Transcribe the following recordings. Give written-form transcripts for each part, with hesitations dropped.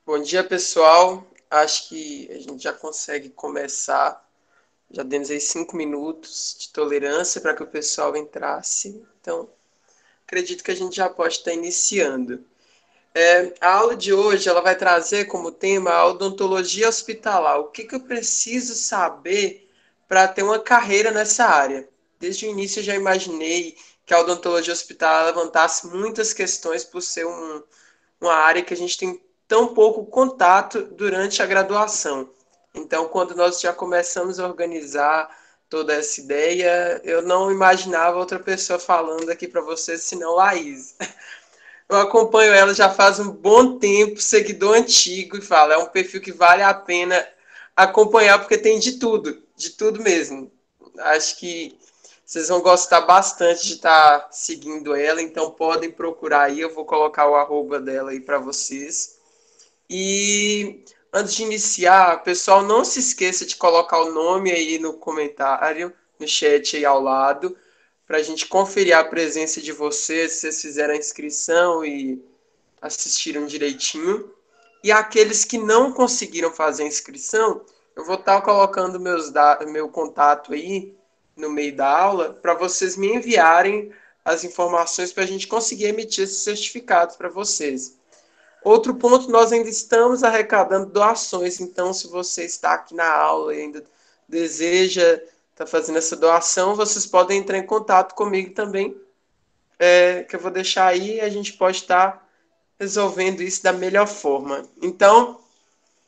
Bom dia, pessoal. Acho que a gente já consegue começar. Já demos aí 5 minutos de tolerância para que o pessoal entrasse. Então, acredito que a gente já pode estar iniciando. A aula de hoje ela vai trazer como tema a odontologia hospitalar. O que eu preciso saber para ter uma carreira nessa área? Desde o início eu já imaginei que a odontologia hospitalar levantasse muitas questões por ser uma área que a gente tem tão pouco contato durante a graduação. Então, quando nós já começamos a organizar toda essa ideia, eu não imaginava outra pessoa falando aqui para vocês, senão Laís. Eu acompanho ela já faz um bom tempo, seguidor antigo, e falo, é um perfil que vale a pena acompanhar, porque tem de tudo mesmo. Acho que vocês vão gostar bastante de estar seguindo ela, então podem procurar aí, eu vou colocar o arroba dela aí para vocês. E antes de iniciar, pessoal, não se esqueça de colocar o nome aí no comentário, no chat aí ao lado, para a gente conferir a presença de vocês, se vocês fizeram a inscrição e assistiram direitinho. E aqueles que não conseguiram fazer a inscrição, eu vou estar colocando meu contato aí no meio da aula para vocês me enviarem as informações para a gente conseguir emitir esses certificados para vocês. Outro ponto, nós ainda estamos arrecadando doações, então se você está aqui na aula e ainda deseja estar fazendo essa doação, vocês podem entrar em contato comigo também, que eu vou deixar aí e a gente pode estar resolvendo isso da melhor forma. Então,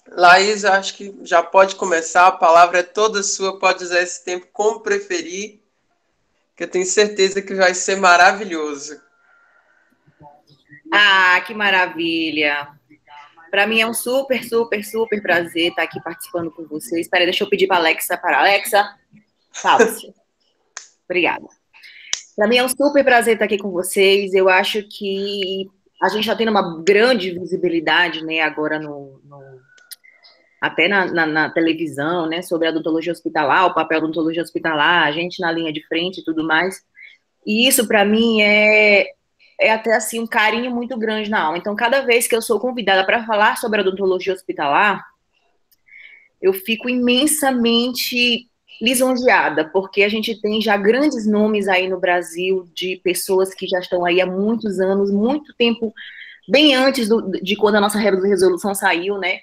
Laís, acho que já pode começar, a palavra é toda sua, pode usar esse tempo como preferir, que eu tenho certeza que vai ser maravilhoso. Ah, que maravilha! Para mim é um super, super, super prazer estar aqui participando com vocês. Espera, deixa eu pedir para Alexa. Alexa, fala-se. Obrigada. Para mim é um super prazer estar aqui com vocês. Eu acho que a gente está tendo uma grande visibilidade, né, agora até na televisão, né, sobre a odontologia hospitalar, o papel da odontologia hospitalar, a gente na linha de frente e tudo mais. E isso, para mim, é até assim um carinho muito grande na alma. Então, cada vez que eu sou convidada para falar sobre a odontologia hospitalar, eu fico imensamente lisonjeada, porque a gente tem já grandes nomes aí no Brasil de pessoas que já estão aí há muitos anos, muito tempo, bem antes de quando a nossa resolução saiu, né?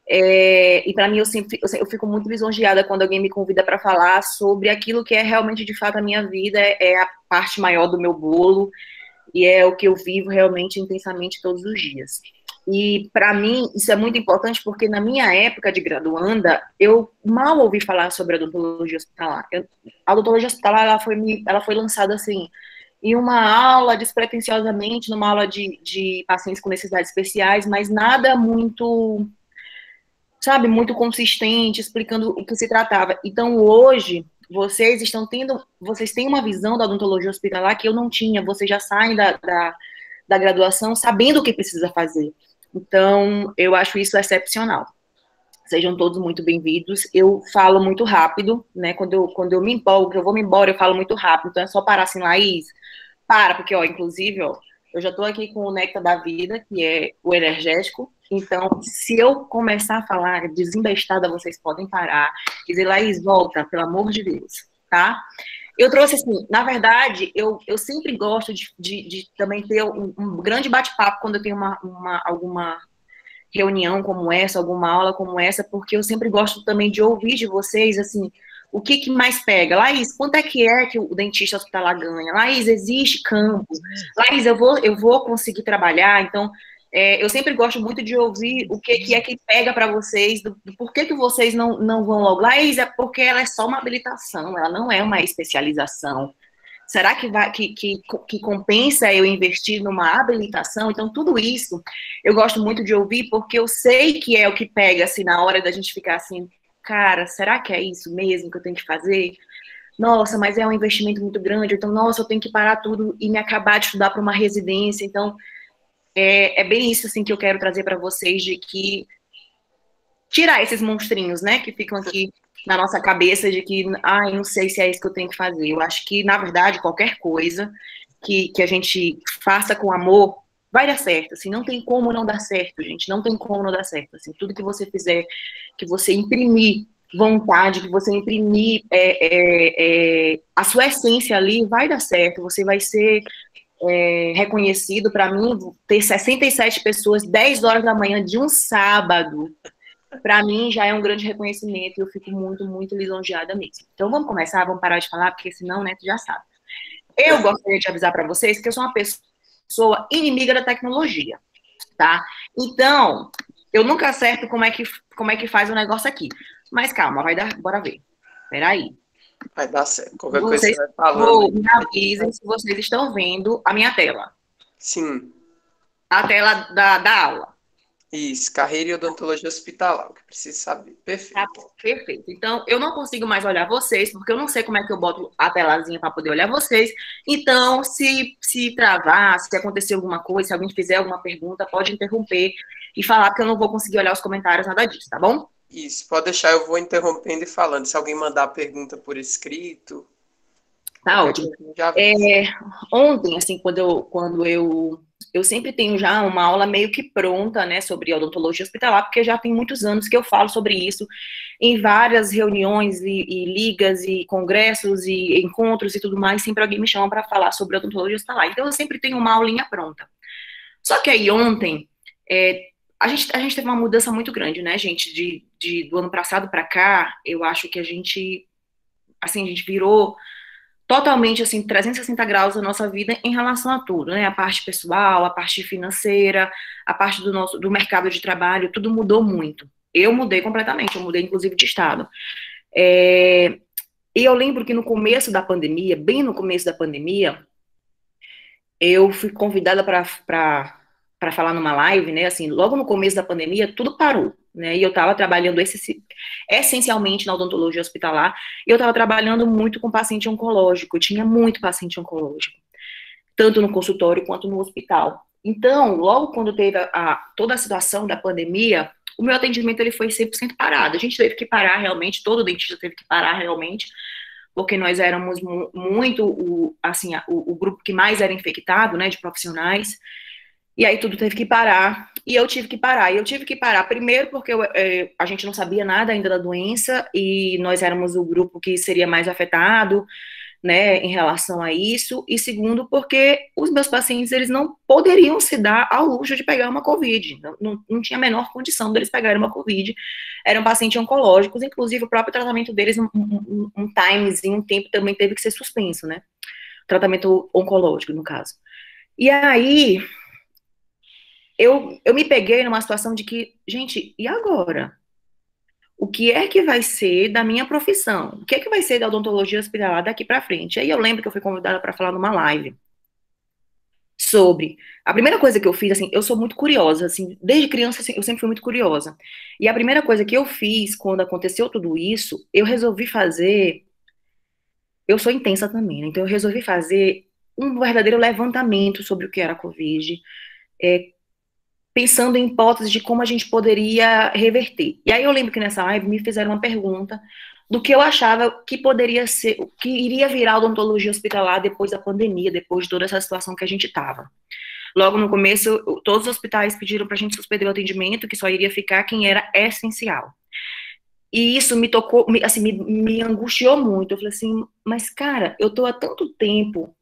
E para mim eu fico muito lisonjeada quando alguém me convida para falar sobre aquilo que é realmente de fato a minha vida, é a parte maior do meu bolo e é o que eu vivo realmente intensamente todos os dias. E para mim isso é muito importante porque na minha época de graduanda eu mal ouvi falar sobre a odontologia hospitalar. A odontologia hospitalar ela foi lançada assim em uma aula despretensiosamente, numa aula de pacientes com necessidades especiais, mas nada muito, sabe, muito consistente, explicando o que se tratava. Então, hoje, vocês têm uma visão da odontologia hospitalar que eu não tinha, vocês já saem da graduação sabendo o que precisa fazer. Então, eu acho isso excepcional. Sejam todos muito bem-vindos. Eu falo muito rápido, né, quando eu me empolgo, que eu vou me embora, eu falo muito rápido, então é só parar assim, Laís, porque, ó, inclusive, ó, eu já tô aqui com o Nectar da Vida, que é o energético. Então, se eu começar a falar desembestada, vocês podem parar. Dizer, Laís, volta, pelo amor de Deus, tá? Eu trouxe, assim, na verdade, eu sempre gosto de também ter um grande bate-papo quando eu tenho alguma reunião como essa, alguma aula como essa, porque eu sempre gosto também de ouvir de vocês, assim, o que mais pega? Laís, quanto é que o dentista hospitalar ganha? Laís, existe campo? Laís, eu vou conseguir trabalhar? Então, eu sempre gosto muito de ouvir o que é que pega para vocês, do porquê que vocês não vão logo. Laís, é porque ela é só uma habilitação, ela não é uma especialização. Será que compensa eu investir numa habilitação? Então, tudo isso eu gosto muito de ouvir, porque eu sei que é o que pega, assim, na hora da gente ficar assim, cara, será que é isso mesmo que eu tenho que fazer? Nossa, mas é um investimento muito grande, então, nossa, eu tenho que parar tudo e me acabar de estudar para uma residência. Então, é bem isso, assim, que eu quero trazer para vocês, de que tirar esses monstrinhos, né, que ficam aqui na nossa cabeça de que, não sei se é isso que eu tenho que fazer. Eu acho que, na verdade, qualquer coisa que a gente faça com amor vai dar certo, assim, não tem como não dar certo, gente, não tem como não dar certo, assim, tudo que você fizer, que você imprimir vontade, que você imprimir a sua essência ali, vai dar certo, você vai ser reconhecido. Para mim, ter 67 pessoas 10 horas da manhã de um sábado, para mim já é um grande reconhecimento e eu fico muito, muito lisonjeada mesmo. Então vamos começar, vamos parar de falar, porque senão, né, tu já sabe. Eu gostaria de avisar para vocês que eu sou uma pessoa inimiga da tecnologia, tá? Então, eu nunca acerto como é que faz o negócio aqui. Mas calma, vai dar, bora ver. Peraí. Vai dar certo. Qualquer coisa Vocês, você vai falando. me avisem se vocês estão vendo a minha tela. Sim. A tela da aula. Isso, carreira e odontologia hospitalar, o que precisa saber. Tá Perfeito. bom, perfeito. Então, eu não consigo mais olhar vocês, porque eu não sei como é que eu boto a telazinha para poder olhar vocês. Então, se travar, se acontecer alguma coisa, se alguém fizer alguma pergunta, pode interromper e falar, porque eu não vou conseguir olhar os comentários, nada disso, tá bom? Isso, pode deixar, eu vou interrompendo e falando. Se alguém mandar a pergunta por escrito, Tá qualquer ótimo. coisa eu já avisa. Ontem, assim, eu sempre tenho já uma aula meio que pronta, né, sobre odontologia hospitalar, porque já tem muitos anos que eu falo sobre isso em várias reuniões e ligas e congressos e encontros e tudo mais, sempre alguém me chama para falar sobre odontologia hospitalar. Então eu sempre tenho uma aulinha pronta. Só que aí ontem a gente teve uma mudança muito grande, né, gente, do ano passado para cá. Eu acho que a gente virou totalmente, assim, 360 graus da nossa vida em relação a tudo, né? A parte pessoal, a parte financeira, a parte do mercado de trabalho, tudo mudou muito. Eu mudei completamente, eu mudei, inclusive, de estado. E eu lembro que no começo da pandemia, bem no começo da pandemia, eu fui convidada para falar numa live, né? Assim, logo no começo da pandemia, tudo parou, né? E eu estava trabalhando essencialmente na odontologia hospitalar, e eu estava trabalhando muito com paciente oncológico. Eu tinha muito paciente oncológico, tanto no consultório quanto no hospital. Então, logo quando teve toda a situação da pandemia, o meu atendimento ele foi 100% parado. A gente teve que parar realmente, todo dentista teve que parar realmente, porque nós éramos muito o grupo que mais era infectado, né, de profissionais. E aí tudo teve que parar, e eu tive que parar. E eu tive que parar primeiro porque a gente não sabia nada ainda da doença, e nós éramos o grupo que seria mais afetado, né, em relação a isso. E segundo, porque os meus pacientes, eles não poderiam se dar ao luxo de pegar uma Covid. Não tinha a menor condição deles pegarem uma Covid. Eram pacientes oncológicos, inclusive o próprio tratamento deles, um timezinho, um tempo também teve que ser suspenso, né? Tratamento oncológico, no caso. E aí eu me peguei numa situação de que, gente, e agora? O que é que vai ser da minha profissão? O que é que vai ser da odontologia hospitalar daqui para frente? Aí eu lembro que eu fui convidada para falar numa live sobre. A primeira coisa que eu fiz, assim, eu sou muito curiosa, assim, desde criança assim, eu sempre fui muito curiosa. E a primeira coisa que eu fiz quando aconteceu tudo isso, eu resolvi fazer. Eu sou intensa também, né? Então eu resolvi fazer um verdadeiro levantamento sobre o que era a Covid, é, pensando em hipóteses de como a gente poderia reverter. E aí eu lembro que nessa live me fizeram uma pergunta do que eu achava que poderia ser, que iria virar a odontologia hospitalar depois da pandemia, depois de toda essa situação que a gente estava. Logo no começo, todos os hospitais pediram para a gente suspender o atendimento, que só iria ficar quem era essencial. E isso me tocou, assim, me angustiou muito. Eu falei assim, mas cara, eu estou há tanto tempo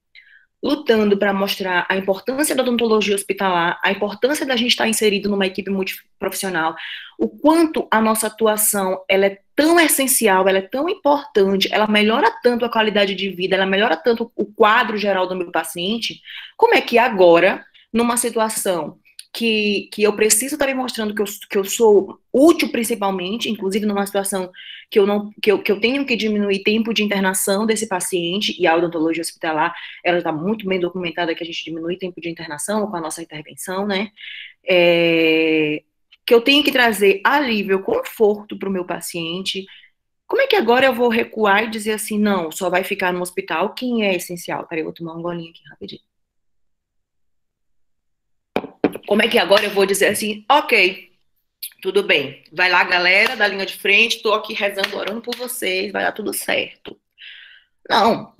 lutando para mostrar a importância da odontologia hospitalar, a importância da gente estar inserido numa equipe multiprofissional, o quanto a nossa atuação ela é tão essencial, ela é tão importante, ela melhora tanto a qualidade de vida, ela melhora tanto o quadro geral do meu paciente. Como é que agora, numa situação que eu preciso estar me mostrando que eu sou útil principalmente, inclusive numa situação que eu tenho que diminuir tempo de internação desse paciente, e a odontologia hospitalar, ela está muito bem documentada que a gente diminui tempo de internação com a nossa intervenção, né? Que eu tenho que trazer alívio, conforto para o meu paciente. Como é que agora eu vou recuar e dizer assim, não, só vai ficar no hospital quem é essencial? Peraí, eu vou tomar um golinho aqui rapidinho. Como é que agora eu vou dizer assim, ok, tudo bem, vai lá galera da linha de frente, tô aqui rezando, orando por vocês, vai dar tudo certo. Não.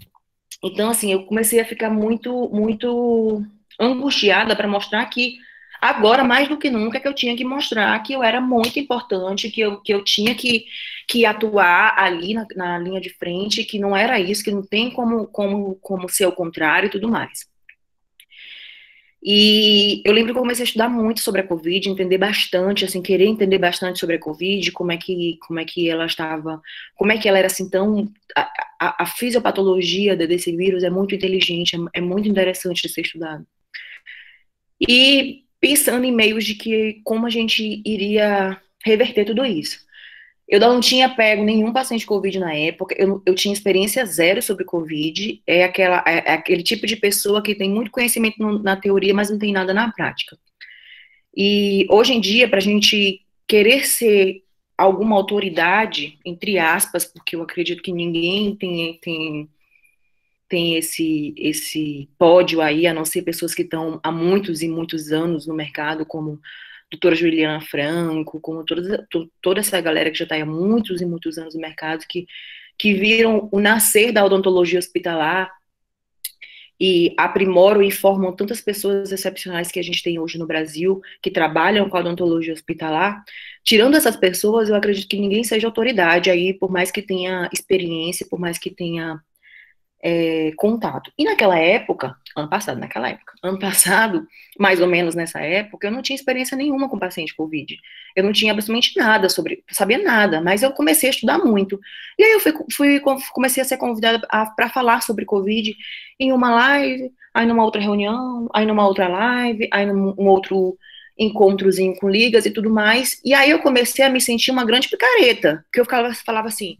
Então, assim, eu comecei a ficar muito, muito angustiada para mostrar que agora, mais do que nunca, que eu tinha que mostrar que eu era muito importante, que eu tinha que atuar ali na linha de frente, que não era isso, que não tem como ser o contrário e tudo mais. E eu lembro que eu comecei a estudar muito sobre a Covid, entender bastante, assim, querer entender bastante sobre a Covid, como é que ela estava, como é que ela era assim tão. A fisiopatologia desse vírus é muito inteligente, é muito interessante de ser estudado. E pensando em meios de que como a gente iria reverter tudo isso. Eu não tinha pego nenhum paciente Covid na época, eu tinha experiência zero sobre Covid, é aquele tipo de pessoa que tem muito conhecimento na teoria, mas não tem nada na prática. E hoje em dia, para a gente querer ser alguma autoridade, entre aspas, porque eu acredito que ninguém tem esse pódio aí, a não ser pessoas que estão há muitos e muitos anos no mercado, como doutora Juliana Franco, como toda essa galera que já está há muitos e muitos anos no mercado, que viram o nascer da odontologia hospitalar e aprimoram e formam tantas pessoas excepcionais que a gente tem hoje no Brasil, que trabalham com a odontologia hospitalar. Tirando essas pessoas, eu acredito que ninguém seja autoridade aí, por mais que tenha experiência, por mais que tenha contato. E naquela época, ano passado, mais ou menos nessa época, eu não tinha experiência nenhuma com paciente Covid. Eu não tinha absolutamente nada sabia nada, mas eu comecei a estudar muito. E aí eu comecei a ser convidada para falar sobre Covid em uma live, aí numa outra reunião, aí numa outra live, aí num outro encontrozinho com ligas e tudo mais. E aí eu comecei a me sentir uma grande picareta, porque eu falava assim,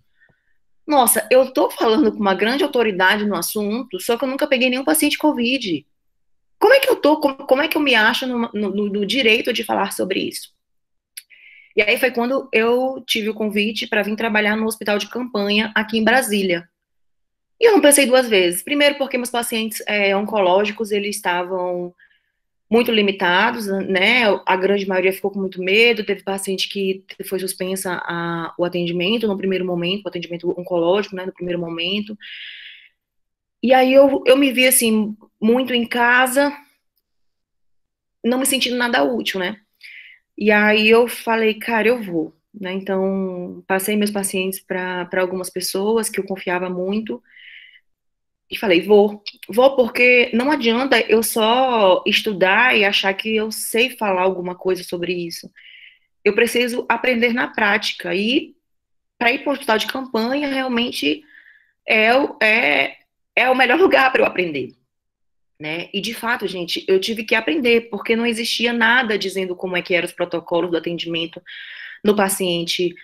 nossa, eu tô falando com uma grande autoridade no assunto, só que eu nunca peguei nenhum paciente Covid. Como é que eu me acho no direito de falar sobre isso? E aí foi quando eu tive o convite para vir trabalhar no hospital de campanha aqui em Brasília. E eu não pensei duas vezes. Primeiro porque meus pacientes oncológicos, eles estavam muito limitados, né? A grande maioria ficou com muito medo. Teve paciente que foi suspensa o atendimento no primeiro momento, o atendimento oncológico, né? No primeiro momento. E aí eu me vi assim, muito em casa, não me sentindo nada útil, né? E aí eu falei, cara, eu vou, né? Então, passei meus pacientes para algumas pessoas que eu confiava muito e falei, vou porque não adianta eu só estudar e achar que eu sei falar alguma coisa sobre isso. Eu preciso aprender na prática. E para ir para o hospital de campanha, realmente é, é o melhor lugar para eu aprender. Né? E de fato, gente, eu tive que aprender, porque não existia nada dizendo como é que eram os protocolos do atendimento no paciente,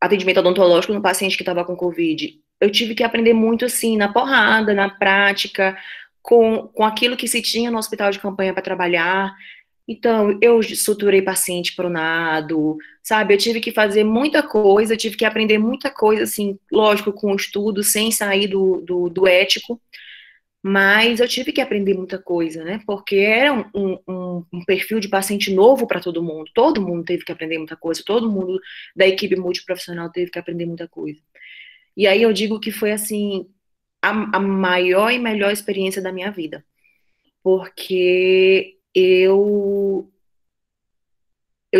atendimento odontológico no paciente que estava com Covid. Eu tive que aprender muito assim, na porrada, na prática, com aquilo que se tinha no hospital de campanha para trabalhar. Então, eu suturei paciente pronado, sabe? Eu tive que fazer muita coisa, eu tive que aprender muita coisa, assim, lógico, com o estudo, sem sair do ético, mas eu tive que aprender muita coisa, né? Porque era um perfil de paciente novo para todo mundo teve que aprender muita coisa, todo mundo da equipe multiprofissional teve que aprender muita coisa. E aí eu digo que foi, assim, a maior e melhor experiência da minha vida, porque eu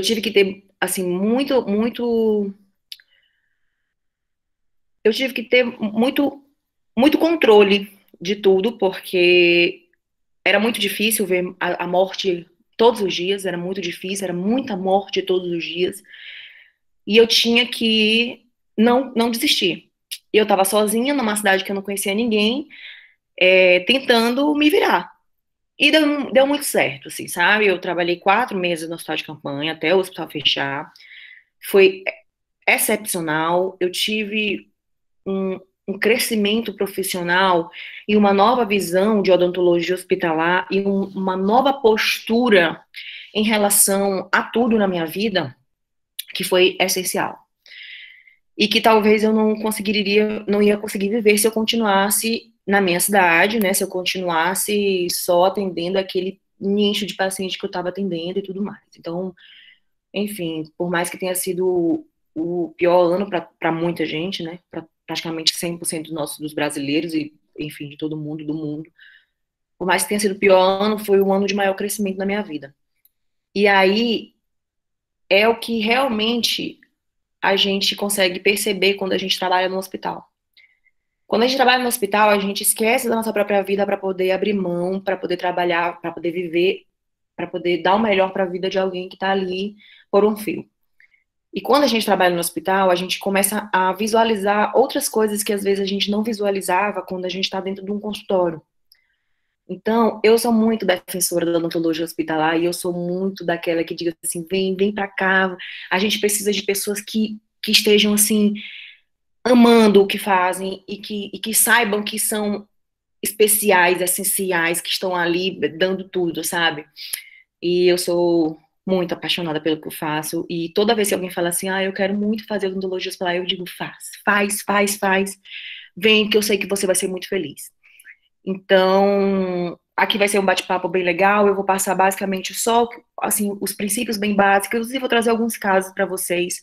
tive que ter, assim, eu tive que ter muito controle de tudo, porque era muito difícil ver a morte todos os dias, era muito difícil, era muita morte todos os dias. E eu tinha que não desistir. E eu estava sozinha numa cidade que eu não conhecia ninguém, tentando me virar. E deu muito certo, assim, sabe? Eu trabalhei 4 meses no hospital de campanha, até o hospital fechar. Foi excepcional. Eu tive um crescimento profissional e uma nova visão de odontologia hospitalar e uma nova postura em relação a tudo na minha vida, que foi essencial. E que talvez eu não ia conseguir viver se eu continuasse na minha cidade, né? Se eu continuasse só atendendo aquele nicho de paciente que eu estava atendendo e tudo mais. Então, enfim, por mais que tenha sido o pior ano para muita gente, né? Para praticamente 100% dos brasileiros e, enfim, de todo mundo, do mundo. Por mais que tenha sido o pior ano, foi o ano de maior crescimento na minha vida. E aí é o que realmente a gente consegue perceber quando a gente trabalha no hospital. Quando a gente trabalha no hospital, a gente esquece da nossa própria vida para poder abrir mão, para poder trabalhar, para poder viver, para poder dar o melhor para a vida de alguém que está ali por um fio. E quando a gente trabalha no hospital, a gente começa a visualizar outras coisas que às vezes a gente não visualizava quando a gente está dentro de um consultório. Então, eu sou muito defensora da odontologia hospitalar e eu sou muito daquela que diga assim, vem para cá, a gente precisa de pessoas que estejam assim amando o que fazem e que saibam que são especiais, essenciais, que estão ali dando tudo, sabe? E eu sou muito apaixonada pelo que eu faço. E toda vez que alguém fala assim, eu quero muito fazer odontologia hospitalar, eu digo, faz. Vem que eu sei que você vai ser muito feliz. Então, aqui vai ser um bate-papo bem legal. Eu vou passar basicamente só, assim, os princípios bem básicos e vou trazer alguns casos para vocês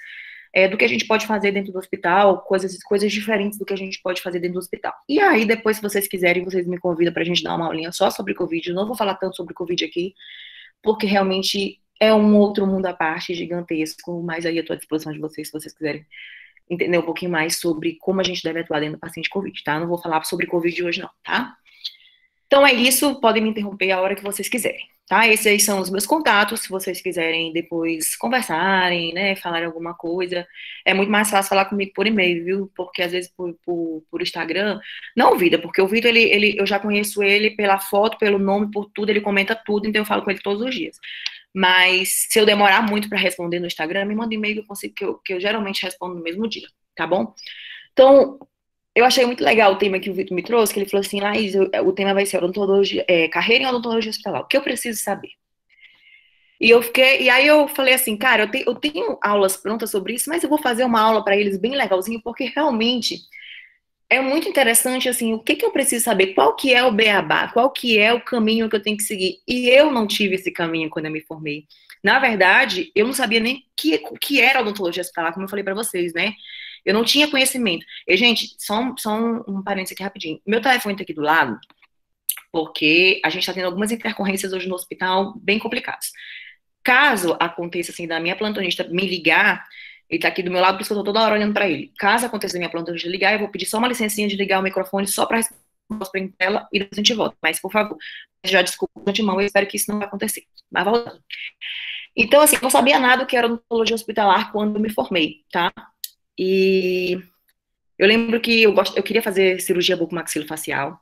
do que a gente pode fazer dentro do hospital, coisas diferentes do que a gente pode fazer dentro do hospital. E aí, depois, se vocês quiserem, vocês me convidam para a gente dar uma aulinha só sobre Covid. Eu não vou falar tanto sobre Covid aqui, porque realmente é um outro mundo à parte, gigantesco, mas aí eu estou à disposição de vocês, se vocês quiserem entender um pouquinho mais sobre como a gente deve atuar dentro do paciente Covid, tá? Não vou falar sobre Covid hoje não, tá? Então é isso, podem me interromper a hora que vocês quiserem, tá? Esses aí são os meus contatos, se vocês quiserem depois conversarem, né, falarem alguma coisa. É muito mais fácil falar comigo por e-mail, viu? Porque às vezes por Instagram, não o Vida, porque o Vitor, eu já conheço ele pela foto, pelo nome, por tudo, ele comenta tudo, então eu falo com ele todos os dias. Mas se eu demorar muito para responder no Instagram, me manda e-mail que eu consigo, que eu geralmente respondo no mesmo dia, tá bom? Então, eu achei muito legal o tema que o Vitor me trouxe, que ele falou assim, Laís, o tema vai ser odontologia, carreira em odontologia hospitalar. O que eu preciso saber? E aí eu falei assim, cara, eu tenho aulas prontas sobre isso, mas eu vou fazer uma aula para eles bem legalzinho, porque realmente é muito interessante, assim, o que eu preciso saber, qual que é o beabá, qual que é o caminho que eu tenho que seguir. E eu não tive esse caminho quando eu me formei. Na verdade, eu não sabia nem o que era odontologia hospitalar, como eu falei para vocês, né? Eu não tinha conhecimento. E, gente, só um parênteses aqui rapidinho. Meu telefone tá aqui do lado, porque a gente está tendo algumas intercorrências hoje no hospital bem complicadas. Caso aconteça, assim, da minha plantonista me ligar, ele tá aqui do meu lado, por isso que eu tô toda hora olhando para ele. Caso aconteça da minha plantonista ligar, eu vou pedir só uma licencinha de ligar o microfone só para responder ela e depois a gente volta. Mas, por favor, já desculpa de antemão, eu espero que isso não vai acontecer. Mas voltando. Então, assim, eu não sabia nada do que era odontologia hospitalar quando me formei, tá? E eu lembro que eu queria fazer cirurgia bucomaxilofacial.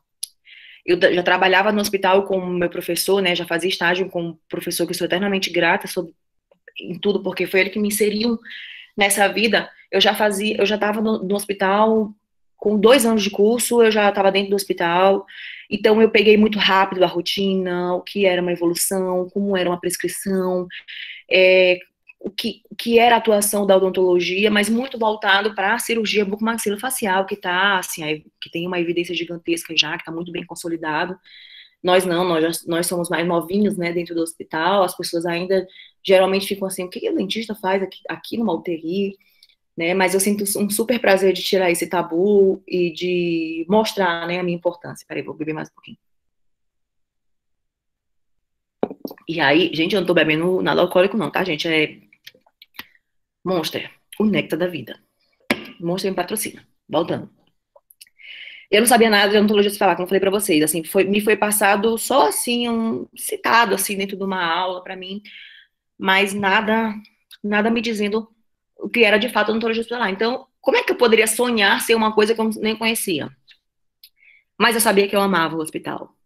Eu já trabalhava no hospital com o meu professor, né? Já fazia estágio com um professor que eu sou eternamente grata em tudo, porque foi ele que me inseriu nessa vida. Eu já estava no hospital com 2 anos de curso, eu já estava dentro do hospital. Então eu peguei muito rápido a rotina, o que era uma evolução, como era uma prescrição, é, o que era a atuação da odontologia, mas muito voltado para a cirurgia bucomaxilofacial, que tá, assim, que tem uma evidência gigantesca já, que está muito bem consolidado. Nós não, nós somos mais novinhos, né, dentro do hospital, as pessoas ainda geralmente ficam assim, o que o dentista faz aqui numa UTI, né, mas eu sinto um super prazer de tirar esse tabu e de mostrar, né, a minha importância. Peraí, vou beber mais um pouquinho. E aí, gente, eu não tô bebendo nada alcoólico não, tá, gente? É Monster, o néctar da vida. Monster me patrocina. Voltando. Eu não sabia nada de odontologia hospitalar, como eu falei pra vocês. Assim, me foi passado só assim, citado assim dentro de uma aula pra mim, mas nada me dizendo o que era de fato odontologia hospitalar. Então, como é que eu poderia sonhar ser uma coisa que eu nem conhecia? Mas eu sabia que eu amava o hospital.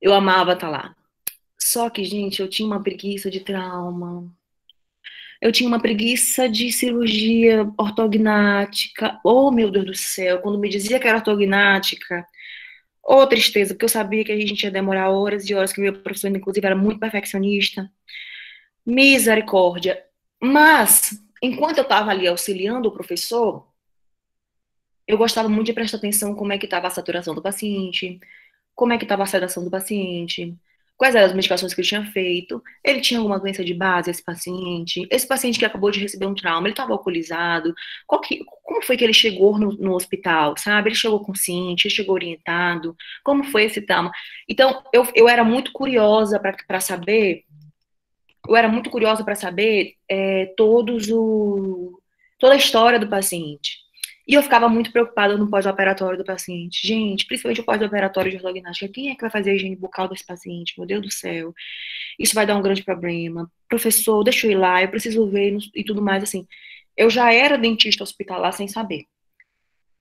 Eu amava estar lá. Só que, gente, eu tinha uma preguiça de trauma. Eu tinha uma preguiça de cirurgia ortognática. Oh, meu Deus do céu, quando me dizia que era ortognática, oh, tristeza, porque eu sabia que a gente ia demorar horas e horas, que meu professor, inclusive, era muito perfeccionista. Misericórdia. Mas, enquanto eu estava ali auxiliando o professor, eu gostava muito de prestar atenção como é que estava a saturação do paciente, como é que estava a sedação do paciente. quais eram as medicações que ele tinha feito, ele tinha alguma doença de base, esse paciente que acabou de receber um trauma, ele estava alcoolizado, como foi que ele chegou no hospital, sabe? Ele chegou consciente, ele chegou orientado, como foi esse trauma? Então, eu era muito curiosa para saber, eu era muito curiosa para saber toda a história do paciente. E eu ficava muito preocupada no pós-operatório do paciente. Gente, principalmente o pós-operatório de ortognática. Quem é que vai fazer a higiene bucal desse paciente? Meu Deus do céu. Isso vai dar um grande problema. Professor, deixa eu ir lá, eu preciso ver e tudo mais, assim. Eu já era dentista hospitalar sem saber,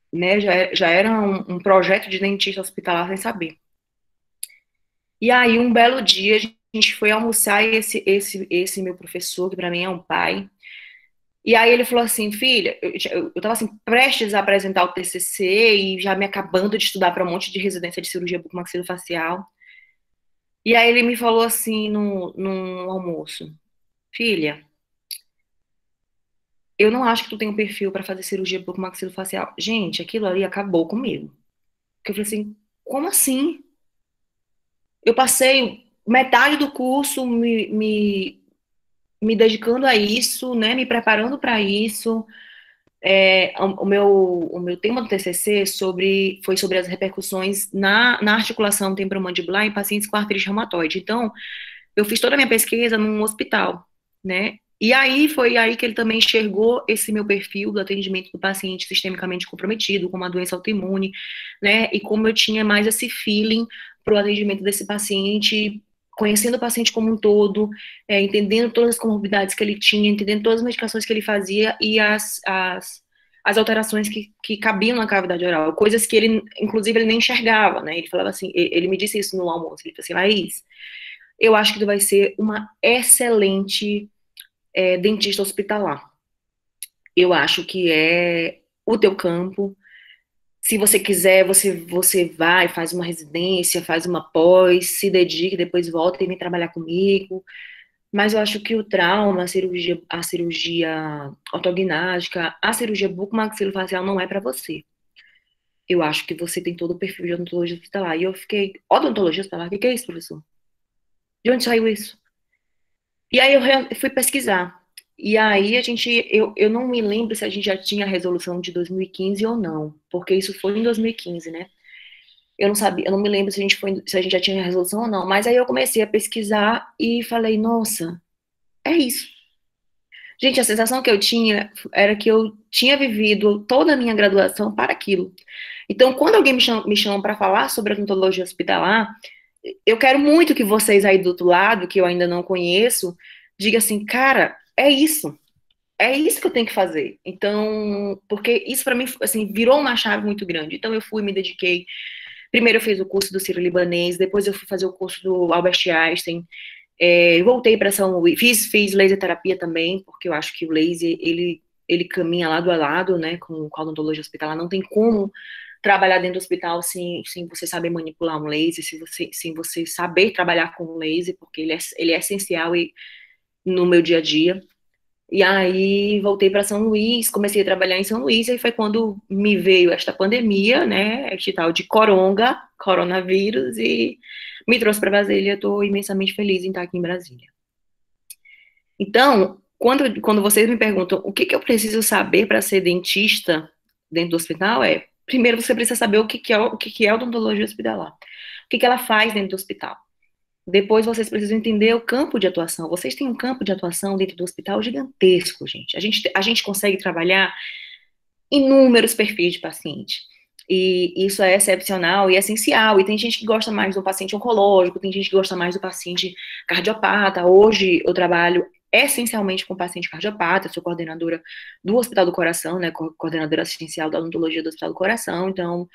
né? Já era um projeto de dentista hospitalar sem saber. E aí, um belo dia, a gente foi almoçar e esse meu professor, que para mim é um pai, e aí ele falou assim, filha, eu tava assim, prestes a apresentar o TCC e já me acabando de estudar para um monte de residência de cirurgia bucomaxilofacial. E aí ele me falou assim no almoço, filha, eu não acho que tu tem um perfil para fazer cirurgia bucomaxilofacial. Gente, aquilo ali acabou comigo. Porque eu falei assim, como assim? Eu passei metade do curso me dedicando a isso, né, me preparando para isso. O meu tema do TCC foi sobre as repercussões na articulação temporomandibular em pacientes com artrite reumatoide. Então, eu fiz toda a minha pesquisa num hospital, né? E aí foi aí que ele também enxergou esse meu perfil do atendimento do paciente sistemicamente comprometido, com uma doença autoimune, né? E como eu tinha mais esse feeling para o atendimento desse paciente, conhecendo o paciente como um todo, entendendo todas as comorbidades que ele tinha, entendendo todas as medicações que ele fazia e as alterações que cabiam na cavidade oral, coisas que ele, inclusive, ele nem enxergava, né? Ele falava assim, ele me disse isso no almoço, ele falou assim, Laís, eu acho que tu vai ser uma excelente dentista hospitalar. Eu acho que é o teu campo. Se você quiser, você vai, faz uma residência, faz uma pós, se dedique, depois volta e vem trabalhar comigo. Mas eu acho que o trauma, a cirurgia ortognática, a cirurgia bucomaxilofacial não é para você. Eu acho que você tem todo o perfil de odontologia hospitalar. E eu fiquei, odontologia hospitalar? O que é isso, professor? De onde saiu isso? E aí eu fui pesquisar. E aí eu não me lembro se a gente já tinha a resolução de 2015 ou não, porque isso foi em 2015, né? Eu não sabia, eu não me lembro se a gente já tinha a resolução ou não, mas aí eu comecei a pesquisar e falei, nossa, é isso. Gente, a sensação que eu tinha era que eu tinha vivido toda a minha graduação para aquilo. Então, quando alguém me chama para falar sobre odontologia hospitalar, eu quero muito que vocês aí do outro lado, que eu ainda não conheço, diga assim, cara, é isso que eu tenho que fazer. Então, porque isso para mim, assim, virou uma chave muito grande. Então, eu fui, me dediquei. Primeiro, eu fiz o curso do Sírio-Libanês, depois eu fui fazer o curso do Albert Einstein. Voltei para São Luís, fiz laser terapia também, porque eu acho que o laser, ele caminha lado a lado, né, com a odontologia hospitalar. Não tem como trabalhar dentro do hospital sem você saber manipular um laser, sem você saber trabalhar com um laser, porque ele é essencial no meu dia a dia. E aí voltei para São Luís, comecei a trabalhar em São Luís, e foi quando me veio esta pandemia, né, este tal de coronavírus, e me trouxe para Brasília. Estou imensamente feliz em estar aqui em Brasília. Então, quando vocês me perguntam o que eu preciso saber para ser dentista dentro do hospital, primeiro você precisa saber o que é odontologia hospitalar, o que ela faz dentro do hospital. Depois vocês precisam entender o campo de atuação. Vocês têm um campo de atuação dentro do hospital gigantesco, gente. A gente consegue trabalhar inúmeros perfis de paciente. E isso é excepcional e essencial. E tem gente que gosta mais do paciente oncológico, tem gente que gosta mais do paciente cardiopata. Hoje eu trabalho essencialmente com paciente cardiopata, sou coordenadora do Hospital do Coração, né, coordenadora assistencial da odontologia do Hospital do Coração. Então,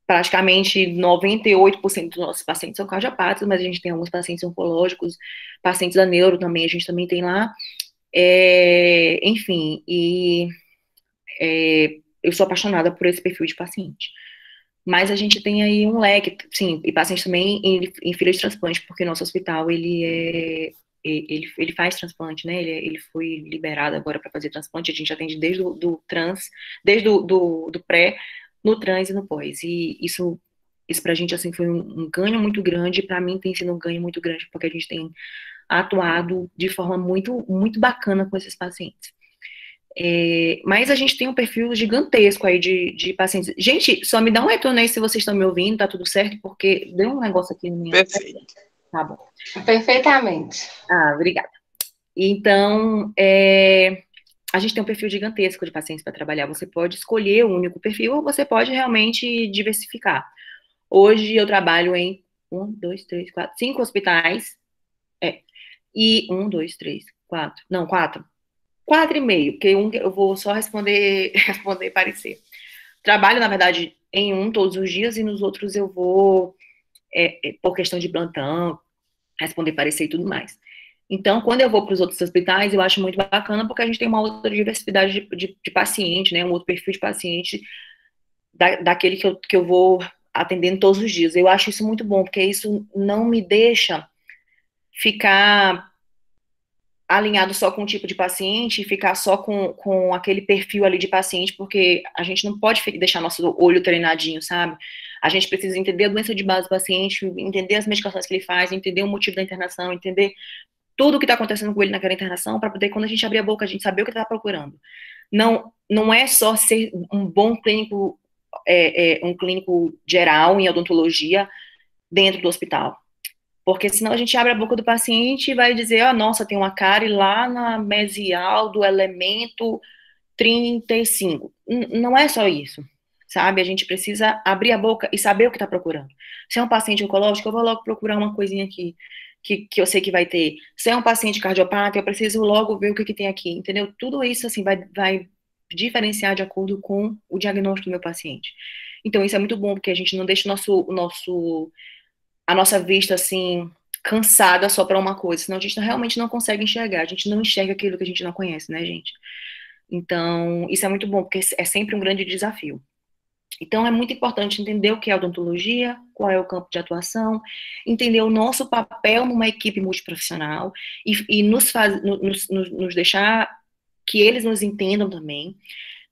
praticamente 98% dos nossos pacientes são cardiopatas, mas a gente tem alguns pacientes oncológicos, pacientes da neuro também, a gente também tem lá. Enfim, eu sou apaixonada por esse perfil de paciente. Mas a gente tem aí um leque, sim, e pacientes também em fila de transplante, porque nosso hospital, ele faz transplante, né? Ele foi liberado agora para fazer transplante. A gente atende desde do trans, desde do pré, no trans e no pós. E isso Isso pra gente, assim, foi um ganho muito grande, para mim tem sido um ganho muito grande, porque a gente tem atuado de forma muito, muito bacana com esses pacientes. Mas a gente tem um perfil gigantesco aí de pacientes. Gente, só me dá um retorno aí se vocês estão me ouvindo, tá tudo certo? Porque deu um negócio aqui no meu. Perfeito. Tá bom. Perfeitamente. Obrigada. Então, a gente tem um perfil gigantesco de pacientes para trabalhar. Você pode escolher um único perfil ou você pode realmente diversificar. Hoje eu trabalho em 1, 2, 3, 4, 5 hospitais. E 1, 2, 3, 4. Não, 4. 4,5, porque eu vou só responder e parecer. Trabalho, na verdade, em um todos os dias e nos outros eu vou, por questão de plantão, responder parecer e tudo mais. Então, quando eu vou para os outros hospitais, eu acho muito bacana porque a gente tem uma outra diversidade de paciente, né? Um outro perfil de paciente daquele que eu vou atendendo todos os dias. Eu acho isso muito bom, porque isso não me deixa ficar alinhado só com um tipo de paciente e ficar só com aquele perfil ali de paciente, porque a gente não pode deixar nosso olho treinadinho, sabe? A gente precisa entender a doença de base do paciente, entender as medicações que ele faz, entender o motivo da internação, entender tudo o que está acontecendo com ele naquela internação, para poder, quando a gente abrir a boca, a gente saber o que está procurando. Não é só ser um bom clínico, um clínico geral em odontologia dentro do hospital. Porque senão a gente abre a boca do paciente e vai dizer, nossa, tem uma cárie lá na mesial do elemento 35. Não é só isso, sabe? A gente precisa abrir a boca e saber o que está procurando. Se é um paciente oncológico, eu vou logo procurar uma coisinha aqui que eu sei que vai ter. Se é um paciente cardiopata, eu preciso logo ver o que tem aqui, entendeu? Tudo isso, assim, vai diferenciar de acordo com o diagnóstico do meu paciente. Então, isso é muito bom, porque a gente não deixa a nossa vista, assim, cansada só para uma coisa, senão a gente realmente não consegue enxergar, a gente não enxerga aquilo que a gente não conhece, né, gente? Então, isso é muito bom, porque é sempre um grande desafio. Então, é muito importante entender o que é odontologia, qual é o campo de atuação, entender o nosso papel numa equipe multiprofissional e nos deixar que eles nos entendam também,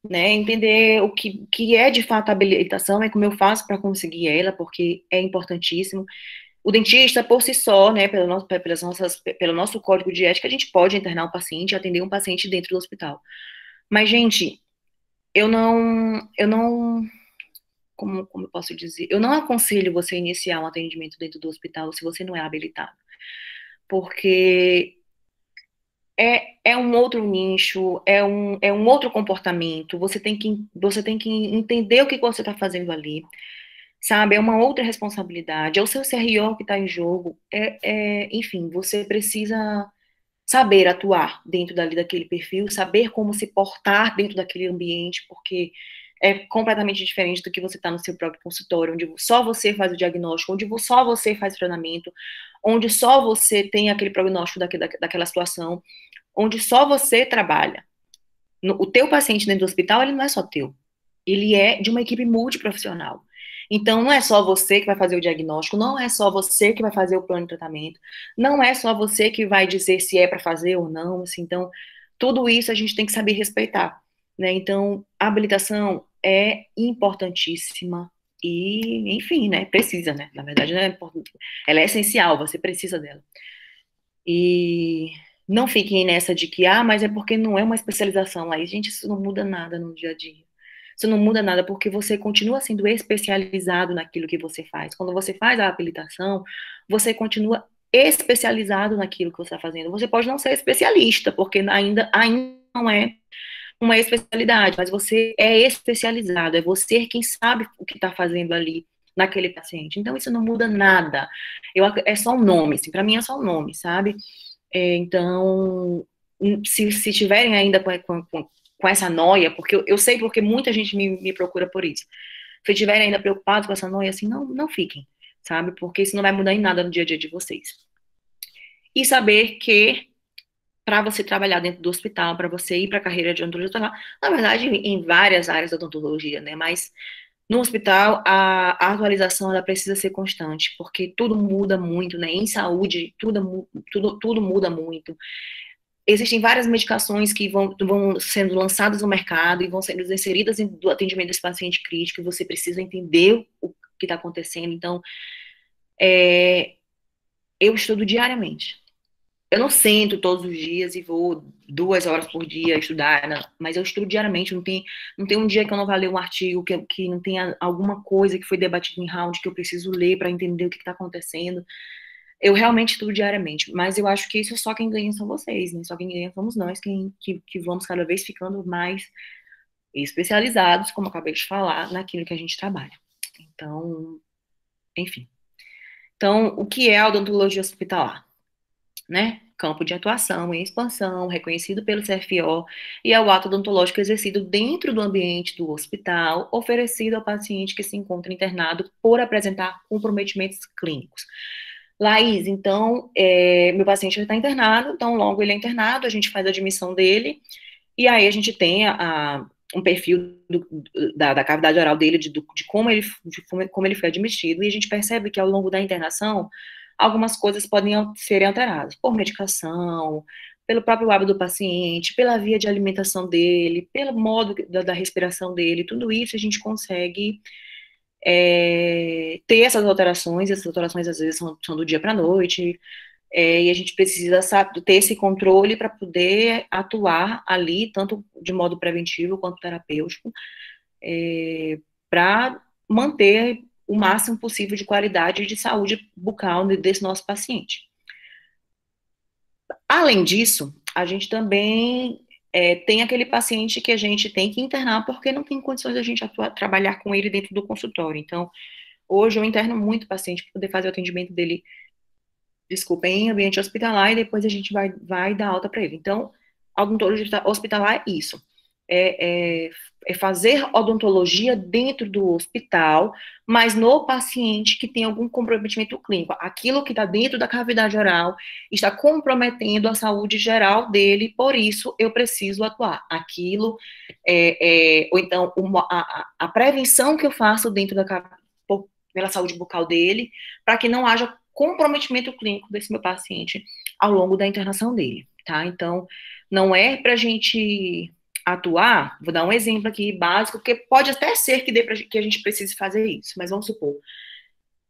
né, entender o que é de fato a habilitação, como eu faço para conseguir ela, porque é importantíssimo. O dentista, por si só, né, pelo nosso código de ética, a gente pode internar um paciente, atender um paciente dentro do hospital. Mas, gente, eu não, como eu posso dizer, eu não aconselho você iniciar um atendimento dentro do hospital se você não é habilitado. Porque é um outro nicho, é um outro comportamento, você tem que entender o que você está fazendo ali, sabe? É uma outra responsabilidade, é o seu CRO que está em jogo, enfim, você precisa saber atuar dentro daquele perfil, saber como se portar dentro daquele ambiente, porque é completamente diferente do que você está no seu próprio consultório, onde só você faz o diagnóstico, onde só você faz treinamento, onde só você tem aquele prognóstico daquela situação, onde só você trabalha. O teu paciente dentro do hospital, ele não é só teu. Ele é de uma equipe multiprofissional. Então, não é só você que vai fazer o diagnóstico, não é só você que vai fazer o plano de tratamento, não é só você que vai dizer se é para fazer ou não. Assim, então, tudo isso a gente tem que saber respeitar, né? Então, a habilitação é importantíssima e, enfim, né? Precisa, né? Na verdade, né? Ela é essencial, você precisa dela. E não fiquem nessa de que, mas é porque não é uma especialização lá. E, gente, isso não muda nada no dia a dia. Isso não muda nada porque você continua sendo especializado naquilo que você faz. Quando você faz a habilitação, você continua especializado naquilo que você está fazendo. Você pode não ser especialista, porque ainda não é uma especialidade, mas você é especializado, é você quem sabe o que está fazendo ali naquele paciente. Então, isso não muda nada. É só um nome, assim, para mim é só um nome, sabe? Então, se tiverem ainda com essa noia, porque eu sei porque muita gente me procura por isso. Se estiverem ainda preocupados com essa noia, assim, não fiquem, sabe? Porque isso não vai mudar em nada no dia a dia de vocês. E saber que para você trabalhar dentro do hospital, para você ir para a carreira de odontologia, na verdade, em várias áreas da odontologia, né? Mas no hospital, a atualização ela precisa ser constante, porque tudo muda muito, né? Em saúde, tudo muda muito. Existem várias medicações que vão sendo lançadas no mercado e vão sendo inseridas no atendimento desse paciente crítico, e você precisa entender o que que está acontecendo. Então, eu estudo diariamente. Eu não sento todos os dias e vou 2 horas por dia estudar, não, mas eu estudo diariamente. Não tem um dia que eu não vá ler um artigo, que não tenha alguma coisa que foi debatida em round que eu preciso ler para entender o que está acontecendo. Eu realmente estudo diariamente, mas eu acho que isso só quem ganha são vocês, né? Só quem ganha somos nós, que vamos cada vez ficando mais especializados, como eu acabei de falar, naquilo que a gente trabalha. Então, enfim. Então, o que é a odontologia hospitalar? Né? Campo de atuação em expansão, reconhecido pelo CFO, e é o ato odontológico exercido dentro do ambiente do hospital, oferecido ao paciente que se encontra internado por apresentar comprometimentos clínicos. Laís, então, meu paciente está internado, então logo ele é internado, a gente faz a admissão dele, e aí a gente tem um perfil da cavidade oral dele, de como ele foi admitido, e a gente percebe que ao longo da internação, algumas coisas podem serem alteradas, por medicação, pelo próprio hábito do paciente, pela via de alimentação dele, pelo modo da respiração dele, tudo isso a gente consegue ter essas alterações às vezes são do dia para a noite, e a gente precisa ter esse controle para poder atuar ali, tanto de modo preventivo quanto terapêutico, para manter o máximo possível de qualidade de saúde bucal desse nosso paciente. Além disso, a gente também tem aquele paciente que a gente tem que internar porque não tem condições de a gente trabalhar com ele dentro do consultório. Então, hoje eu interno muito paciente para poder fazer o atendimento dele, em ambiente hospitalar, e depois a gente vai dar alta para ele. Então, a odontologia hospitalar é isso. É fazer odontologia dentro do hospital, mas no paciente que tem algum comprometimento clínico. Aquilo que está dentro da cavidade oral está comprometendo a saúde geral dele, por isso eu preciso atuar. Aquilo, ou então, a prevenção que eu faço dentro pela saúde bucal dele, para que não haja comprometimento clínico desse meu paciente ao longo da internação dele, tá? Então, não é para a gente atuar, vou dar um exemplo aqui básico, porque pode até ser que a gente precise fazer isso, mas vamos supor,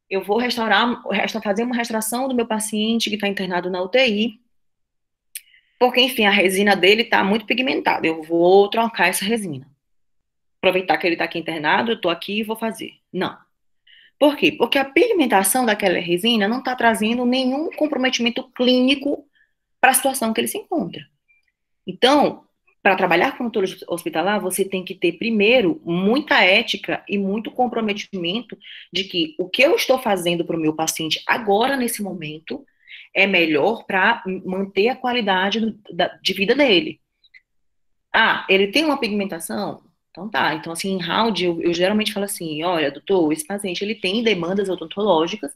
eu vou fazer uma restauração do meu paciente que está internado na UTI, porque, enfim, a resina dele está muito pigmentada, eu vou trocar essa resina. Aproveitar que ele está aqui internado, eu estou aqui e vou fazer. Não. Por quê? Porque a pigmentação daquela resina não está trazendo nenhum comprometimento clínico para a situação que ele se encontra. Então, para trabalhar com odontologia hospitalar, você tem que ter, primeiro, muita ética e muito comprometimento de que o que eu estou fazendo para o meu paciente agora, nesse momento, é melhor para manter a qualidade de vida dele. Ah, ele tem uma pigmentação? Então tá, então assim, em round, eu geralmente falo assim, olha, doutor, esse paciente, ele tem demandas odontológicas,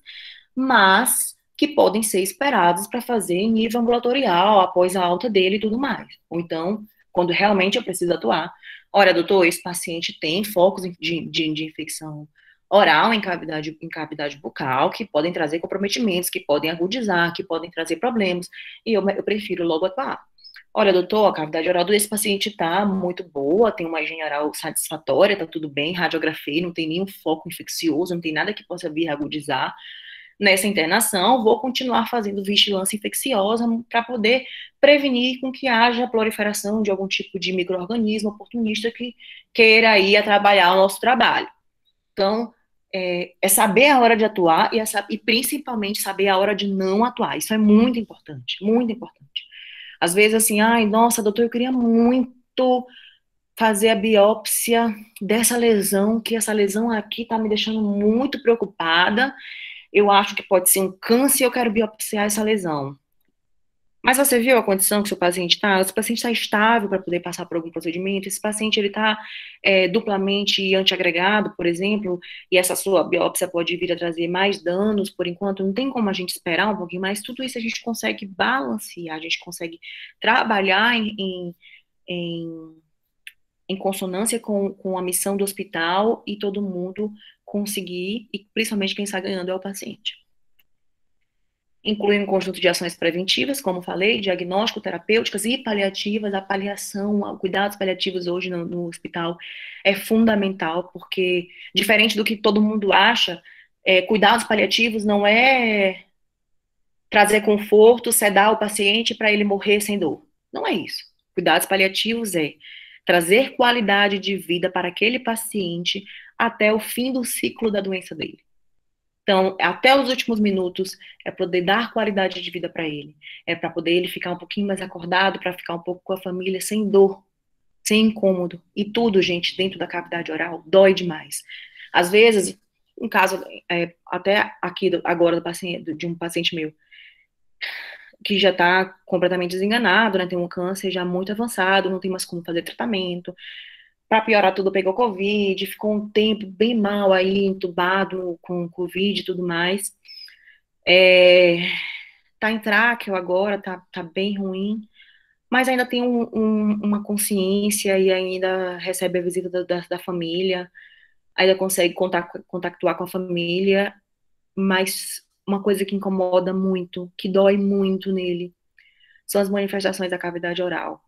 mas que podem ser esperadas para fazer em nível ambulatorial, após a alta dele e tudo mais. Ou então, quando realmente eu preciso atuar, olha, doutor, esse paciente tem focos de infecção oral em cavidade bucal, que podem trazer comprometimentos, que podem agudizar, que podem trazer problemas, e eu prefiro logo atuar. Olha, doutor, a cavidade oral desse paciente está muito boa, tem uma higiene oral satisfatória, está tudo bem, radiografia, não tem nenhum foco infeccioso, não tem nada que possa vir agudizar. Nessa internação, vou continuar fazendo vigilância infecciosa para poder prevenir com que haja proliferação de algum tipo de micro-organismo oportunista que queira ir trabalhar o nosso trabalho. Então, saber a hora de atuar e principalmente saber a hora de não atuar. Isso é muito importante, muito importante. Às vezes, assim, ai, nossa, doutor, eu queria muito fazer a biópsia dessa lesão, que essa lesão aqui tá me deixando muito preocupada. Eu acho que pode ser um câncer e eu quero biopsiar essa lesão. Mas você viu a condição que seu paciente está? Esse paciente está estável para poder passar por algum procedimento? Esse paciente ele está duplamente antiagregado, por exemplo, e essa sua biópsia pode vir a trazer mais danos por enquanto? Não tem como a gente esperar um pouquinho mais? Tudo isso a gente consegue balancear, a gente consegue trabalhar em consonância com a missão do hospital e todo mundo conseguir, e principalmente quem está ganhando é o paciente. Inclui um conjunto de ações preventivas, como falei, diagnóstico, terapêuticas e paliativas. A paliação, cuidados paliativos hoje no hospital é fundamental, porque, diferente do que todo mundo acha, cuidados paliativos não é trazer conforto, sedar o paciente para ele morrer sem dor. Não é isso. Cuidados paliativos é trazer qualidade de vida para aquele paciente até o fim do ciclo da doença dele. Então, até os últimos minutos, é poder dar qualidade de vida para ele. É para poder ele ficar um pouquinho mais acordado, para ficar um pouco com a família sem dor, sem incômodo. E tudo, gente, dentro da cavidade oral, dói demais. Às vezes, um caso, até aqui agora de um paciente meu, que já está completamente desenganado, né, tem um câncer já muito avançado, não tem mais como fazer tratamento. Para piorar tudo, pegou Covid, ficou um tempo bem mal aí, entubado com Covid e tudo mais. Tá em tráqueo agora, tá bem ruim, mas ainda tem uma consciência e ainda recebe a visita da família, ainda consegue contactuar com a família, mas uma coisa que incomoda muito, que dói muito nele, são as manifestações da cavidade oral.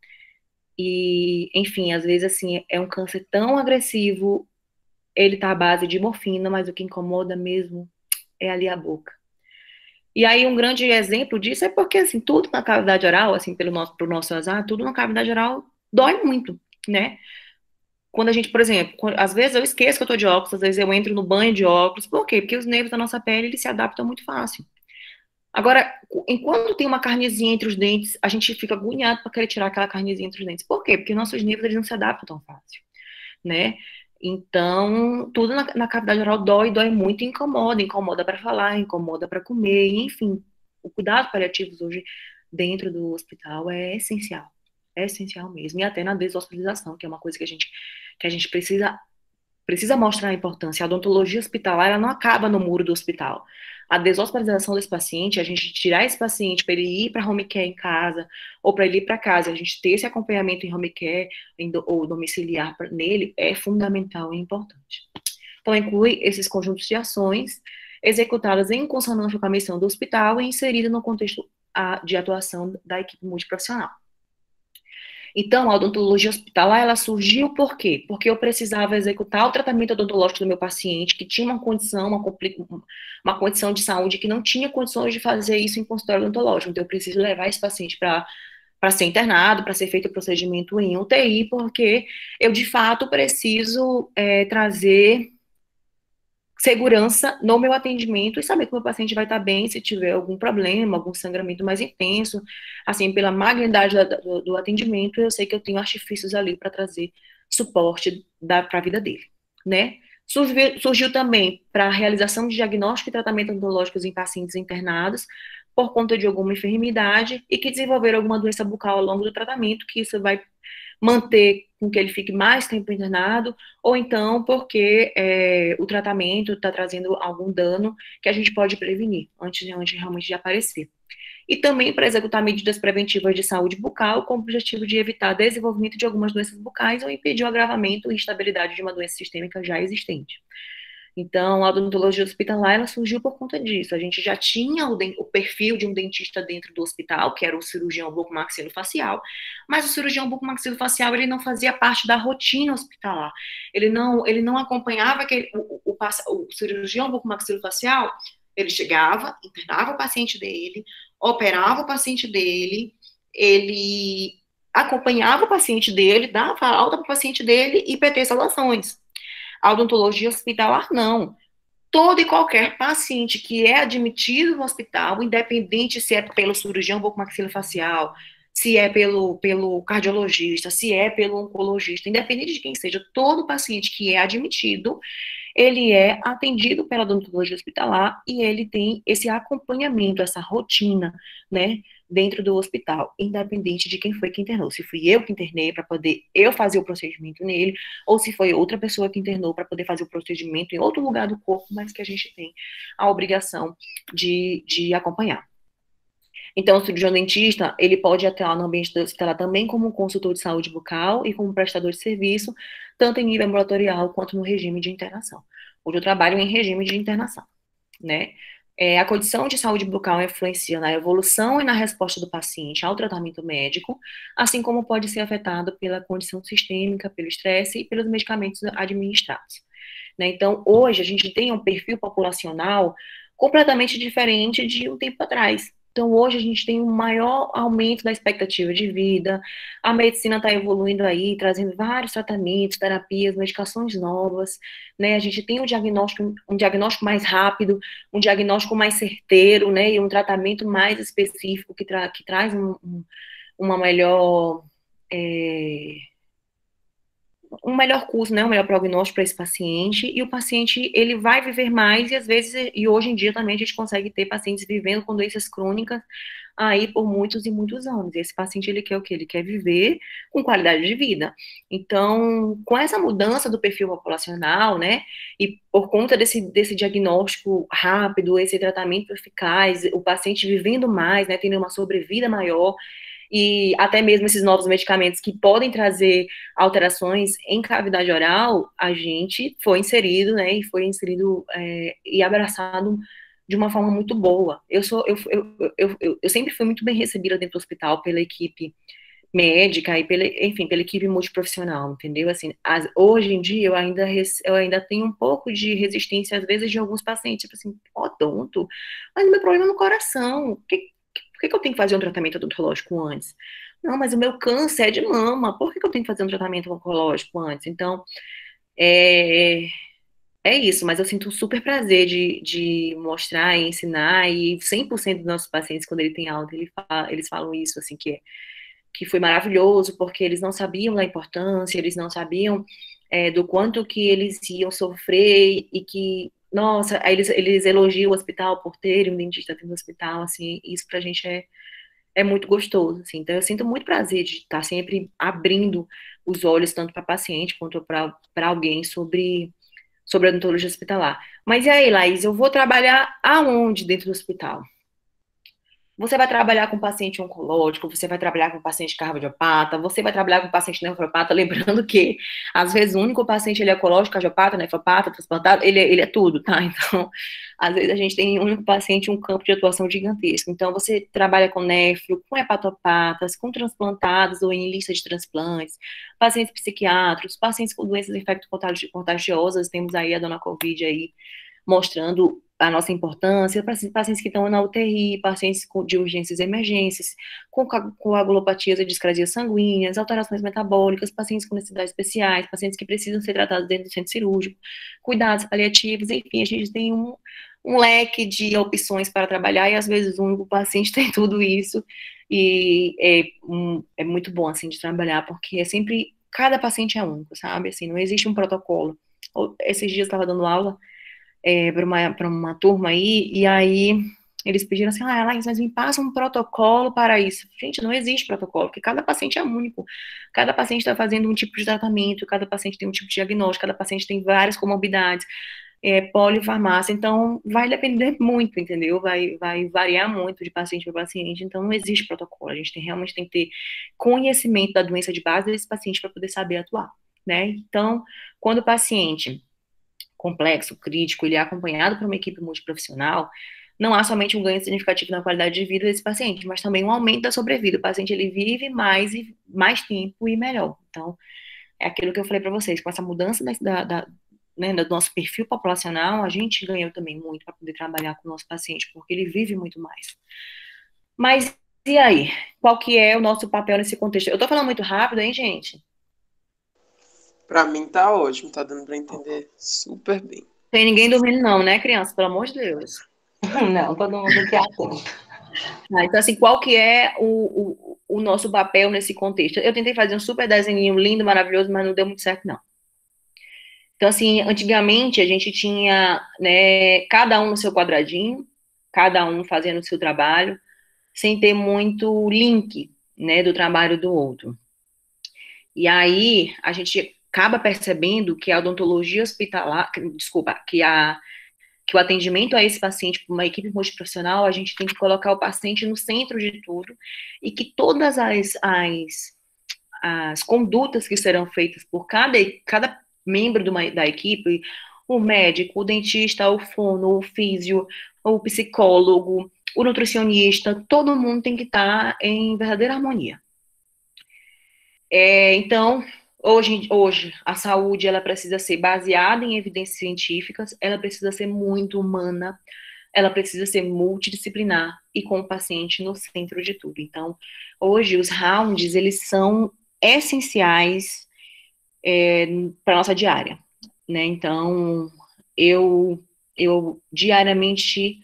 E, enfim, às vezes, assim, é um câncer tão agressivo, ele tá à base de morfina, mas o que incomoda mesmo é ali a boca. E aí, um grande exemplo disso é porque, assim, tudo na cavidade oral, assim, pro nosso azar, tudo na cavidade oral dói muito, né? Quando a gente, por exemplo, às vezes eu esqueço que eu tô de óculos, às vezes eu entro no banho de óculos, por quê? Porque os nervos da nossa pele, eles se adaptam muito fácil. Agora, enquanto tem uma carnezinha entre os dentes, a gente fica agoniado para querer tirar aquela carnezinha entre os dentes. Por quê? Porque nossos nervos, eles não se adaptam tão fácil, né? Então, tudo na cavidade oral dói muito e incomoda para falar, incomoda para comer, enfim. O cuidado paliativo hoje dentro do hospital é essencial mesmo, e até na deshospitalização, que é uma coisa que a gente precisa mostrar a importância. A odontologia hospitalar, ela não acaba no muro do hospital. A deshospitalização desse paciente, a gente tirar esse paciente para ele ir para home care em casa, ou para ele ir para casa, a gente ter esse acompanhamento em home care ou domiciliar nele, é fundamental e importante. Então, inclui esses conjuntos de ações executadas em consonância com a missão do hospital e inserida no contexto de atuação da equipe multiprofissional. Então, a odontologia hospitalar, ela surgiu por quê? Porque eu precisava executar o tratamento odontológico do meu paciente, que tinha uma condição de saúde que não tinha condições de fazer isso em consultório odontológico. Então, eu preciso levar esse paciente para ser internado, para ser feito o procedimento em UTI, porque eu, de fato, preciso trazer segurança no meu atendimento e saber que o meu paciente vai estar bem se tiver algum problema, algum sangramento mais intenso, assim, pela magnitude do atendimento, eu sei que eu tenho artifícios ali para trazer suporte para a vida dele, né? Surgiu também para a realização de diagnóstico e tratamento odontológicos em pacientes internados por conta de alguma enfermidade e que desenvolveram alguma doença bucal ao longo do tratamento, que isso vai manter com que ele fique mais tempo internado, ou então porque o tratamento está trazendo algum dano que a gente pode prevenir antes realmente de aparecer. E também para executar medidas preventivas de saúde bucal, com o objetivo de evitar desenvolvimento de algumas doenças bucais ou impedir o agravamento e instabilidade de uma doença sistêmica já existente. Então, a odontologia hospitalar, ela surgiu por conta disso. A gente já tinha o perfil de um dentista dentro do hospital, que era o cirurgião bucomaxilofacial, mas o cirurgião bucomaxilofacial, ele não fazia parte da rotina hospitalar. Ele não acompanhava o cirurgião bucomaxilofacial, ele chegava, internava o paciente dele, operava o paciente dele, ele acompanhava o paciente dele, dava alta para o paciente dele e PT saudações. A odontologia hospitalar, não. Todo e qualquer paciente que é admitido no hospital, independente se é pelo cirurgião bucomaxilofacial, se é pelo cardiologista, se é pelo oncologista, independente de quem seja, todo paciente que é admitido, ele é atendido pela odontologia hospitalar e ele tem esse acompanhamento, essa rotina, né, dentro do hospital, independente de quem foi que internou. Se fui eu que internei para poder eu fazer o procedimento nele, ou se foi outra pessoa que internou para poder fazer o procedimento em outro lugar do corpo, mas que a gente tem a obrigação de acompanhar. Então, o cirurgião dentista, ele pode atuar no ambiente do hospital também como consultor de saúde bucal e como prestador de serviço, tanto em nível ambulatorial quanto no regime de internação. Hoje eu trabalho em regime de internação, né? A condição de saúde bucal influencia na evolução e na resposta do paciente ao tratamento médico, assim como pode ser afetado pela condição sistêmica, pelo estresse e pelos medicamentos administrados. Né? Então, hoje, a gente tem um perfil populacional completamente diferente de um tempo atrás. Então, hoje, a gente tem um maior aumento da expectativa de vida, a medicina está evoluindo aí, trazendo vários tratamentos, terapias, medicações novas, né? A gente tem um diagnóstico mais rápido, um diagnóstico mais certeiro, né? E um tratamento mais específico que traz uma melhor... um melhor curso, né, um melhor prognóstico para esse paciente, e o paciente, ele vai viver mais, e às vezes, e hoje em dia também a gente consegue ter pacientes vivendo com doenças crônicas aí por muitos e muitos anos. E esse paciente, ele quer o quê? Ele quer viver com qualidade de vida. Então, com essa mudança do perfil populacional, né, e por conta desse diagnóstico rápido, esse tratamento eficaz, o paciente vivendo mais, né, tendo uma sobrevida maior, e até mesmo esses novos medicamentos que podem trazer alterações em cavidade oral, a gente foi inserido, né, e foi inserido e abraçado de uma forma muito boa. Eu sempre fui muito bem recebida dentro do hospital pela equipe médica e enfim, pela equipe multiprofissional, entendeu? Assim, hoje em dia eu ainda tenho um pouco de resistência, às vezes, de alguns pacientes, tipo assim, odonto, mas meu problema é no coração, por que eu tenho que fazer um tratamento odontológico antes? Não, mas o meu câncer é de mama, por que eu tenho que fazer um tratamento oncológico antes? Então, é, é isso, mas eu sinto um super prazer de mostrar e ensinar, e 100% dos nossos pacientes, quando ele tem alta, eles falam isso, assim, que foi maravilhoso, porque eles não sabiam da importância, eles não sabiam do quanto que eles iam sofrer, e que, nossa, aí eles elogiam o hospital por terem um dentista dentro do hospital, assim, isso pra gente é muito gostoso, assim. Então eu sinto muito prazer de estar sempre abrindo os olhos, tanto para paciente quanto para alguém sobre a odontologia hospitalar. Mas e aí, Laís, eu vou trabalhar aonde dentro do hospital? Você vai trabalhar com paciente oncológico, você vai trabalhar com paciente cardiopata, você vai trabalhar com paciente nefropata, lembrando que, às vezes, o único paciente ele é oncológico, cardiopata, nefropata, transplantado, ele é tudo, tá? Então, às vezes, a gente tem um único paciente, um campo de atuação gigantesco. Então, você trabalha com nefro, com hepatopatas, com transplantados ou em lista de transplantes, pacientes psiquiátricos, pacientes com doenças infecto-contagiosas, temos aí a dona Covid aí, mostrando a nossa importância, para pacientes que estão na UTI, pacientes de urgências e emergências, com coagulopatias e discrasias sanguíneas, alterações metabólicas, pacientes com necessidades especiais, pacientes que precisam ser tratados dentro do centro cirúrgico, cuidados paliativos, enfim, a gente tem um leque de opções para trabalhar, e às vezes o único paciente tem tudo isso, e é muito bom, assim, de trabalhar, porque é sempre, cada paciente é único, sabe, assim, não existe um protocolo. Esses dias eu estava dando aula para uma turma aí, e aí eles pediram assim, Laís, mas me passa um protocolo para isso. Gente, não existe protocolo, porque cada paciente é único, cada paciente está fazendo um tipo de tratamento, cada paciente tem um tipo de diagnóstico, cada paciente tem várias comorbidades, polifarmácia, então vai depender muito, entendeu? Vai variar muito de paciente para paciente, então não existe protocolo, a gente realmente tem que ter conhecimento da doença de base desse paciente para poder saber atuar, né? Então, quando o paciente complexo, crítico, ele é acompanhado por uma equipe multiprofissional, não há somente um ganho significativo na qualidade de vida desse paciente, mas também um aumento da sobrevida. O paciente, ele vive mais tempo e melhor. Então, é aquilo que eu falei para vocês, com essa mudança né, do nosso perfil populacional, a gente ganhou também muito para poder trabalhar com o nosso paciente, porque ele vive muito mais. Mas, e aí? Qual que é o nosso papel nesse contexto? Eu tô falando muito rápido, hein, gente? Pra mim tá ótimo, tá dando pra entender super bem. Tem ninguém dormindo não, né, criança? Pelo amor de Deus. Não, todo mundo aqui atento. Então, assim, qual que é o nosso papel nesse contexto? Eu tentei fazer um super desenho lindo, maravilhoso, mas não deu muito certo, não. Então, assim, antigamente a gente tinha, né, cada um no seu quadradinho, cada um fazendo o seu trabalho, sem ter muito link, né, do trabalho do outro. E aí, a gente acaba percebendo que a odontologia hospitalar, desculpa, que o atendimento a esse paciente por uma equipe multiprofissional, a gente tem que colocar o paciente no centro de tudo, e que todas as condutas que serão feitas por cada membro da equipe, o médico, o dentista, o fono, o físio, o psicólogo, o nutricionista, todo mundo tem que estar em verdadeira harmonia. Então, hoje, a saúde ela precisa ser baseada em evidências científicas, ela precisa ser muito humana, ela precisa ser multidisciplinar e com o paciente no centro de tudo. Então, hoje, os rounds, eles são essenciais para a nossa diária, né? Então, eu diariamente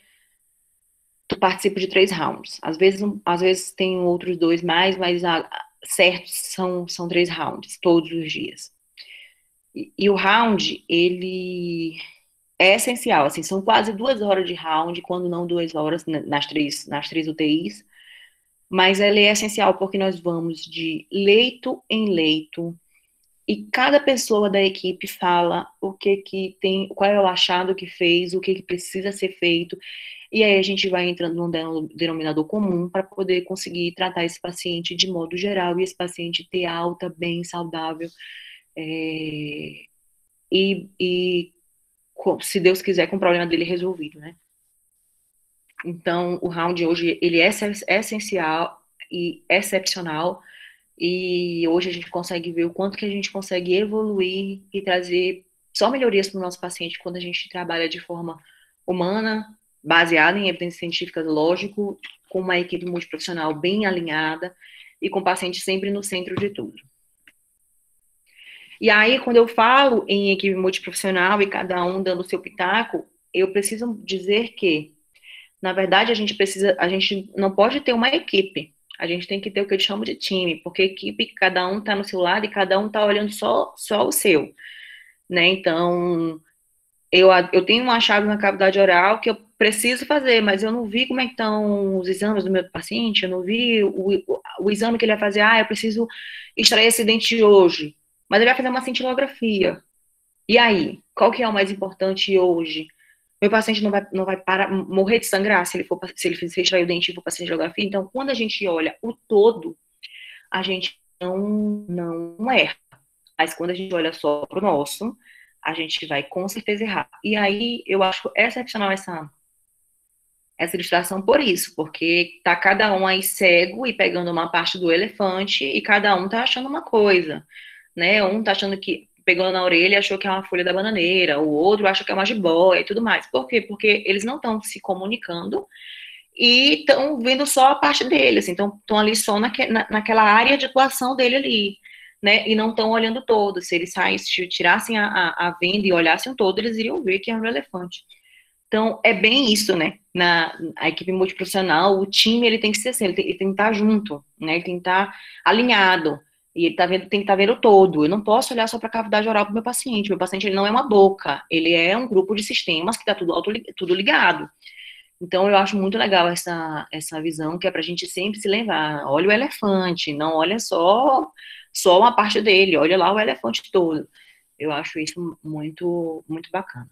participo de 3 rounds. Às vezes tem outros 2 mais, mas certos são 3 rounds, todos os dias. E o round, ele é essencial, assim, são quase 2 horas de round, quando não 2 horas nas três UTIs, mas ele é essencial porque nós vamos de leito em leito, e cada pessoa da equipe fala o que tem, qual é o achado que fez, o que precisa ser feito, e aí a gente vai entrando num denominador comum para poder conseguir tratar esse paciente de modo geral, e esse paciente ter alta, bem, saudável, e se Deus quiser, com o problema dele resolvido, né? Então, o round hoje, ele é essencial e excepcional, e hoje a gente consegue ver o quanto que a gente consegue evoluir e trazer só melhorias para o nosso paciente quando a gente trabalha de forma humana, baseada em evidências científicas, lógico, com uma equipe multiprofissional bem alinhada e com o paciente sempre no centro de tudo. E aí, quando eu falo em equipe multiprofissional e cada um dando o seu pitaco, eu preciso dizer que, na verdade, a gente não pode ter uma equipe. A gente tem que ter o que eu chamo de time, porque equipe, cada um está no seu lado e cada um está olhando só o seu, né? Então, eu tenho um achado na cavidade oral que eu preciso fazer, mas eu não vi como é que estão os exames do meu paciente, eu não vi o exame que ele vai fazer, eu preciso extrair esse dente hoje, mas ele vai fazer uma cintilografia. E aí, qual que é o mais importante hoje? Meu paciente não vai parar, morrer de sangrar se ele extrair o dente e for para cintilografia. Então, quando a gente olha o todo, a gente não erra. Mas quando a gente olha só para o nosso, a gente vai com certeza errar. E aí, eu acho excepcional essa ilustração por isso, porque tá cada um aí cego e pegando uma parte do elefante e cada um tá achando uma coisa, né? Um tá achando que, pegando na orelha, achou que é uma folha da bananeira, o outro acha que é uma jiboia e tudo mais. Por quê? Porque eles não estão se comunicando e estão vendo só a parte deles, então estão ali só naquela área de atuação dele ali, né? E não estão olhando todo. Se eles tirassem a venda e olhassem todo, eles iriam ver que é um elefante. Então, é bem isso, né? A equipe multiprofissional, o time, ele tem que ser assim, ele tem que estar junto, né? Ele tem que estar alinhado. E ele tem que estar vendo o todo. Eu não posso olhar só para a cavidade oral para o meu paciente. Meu paciente, ele não é uma boca. Ele é um grupo de sistemas que está tudo ligado. Então, eu acho muito legal essa visão, que é para a gente sempre se lembrar. Olha o elefante, não olha só uma parte dele. Olha lá o elefante todo. Eu acho isso muito, muito bacana.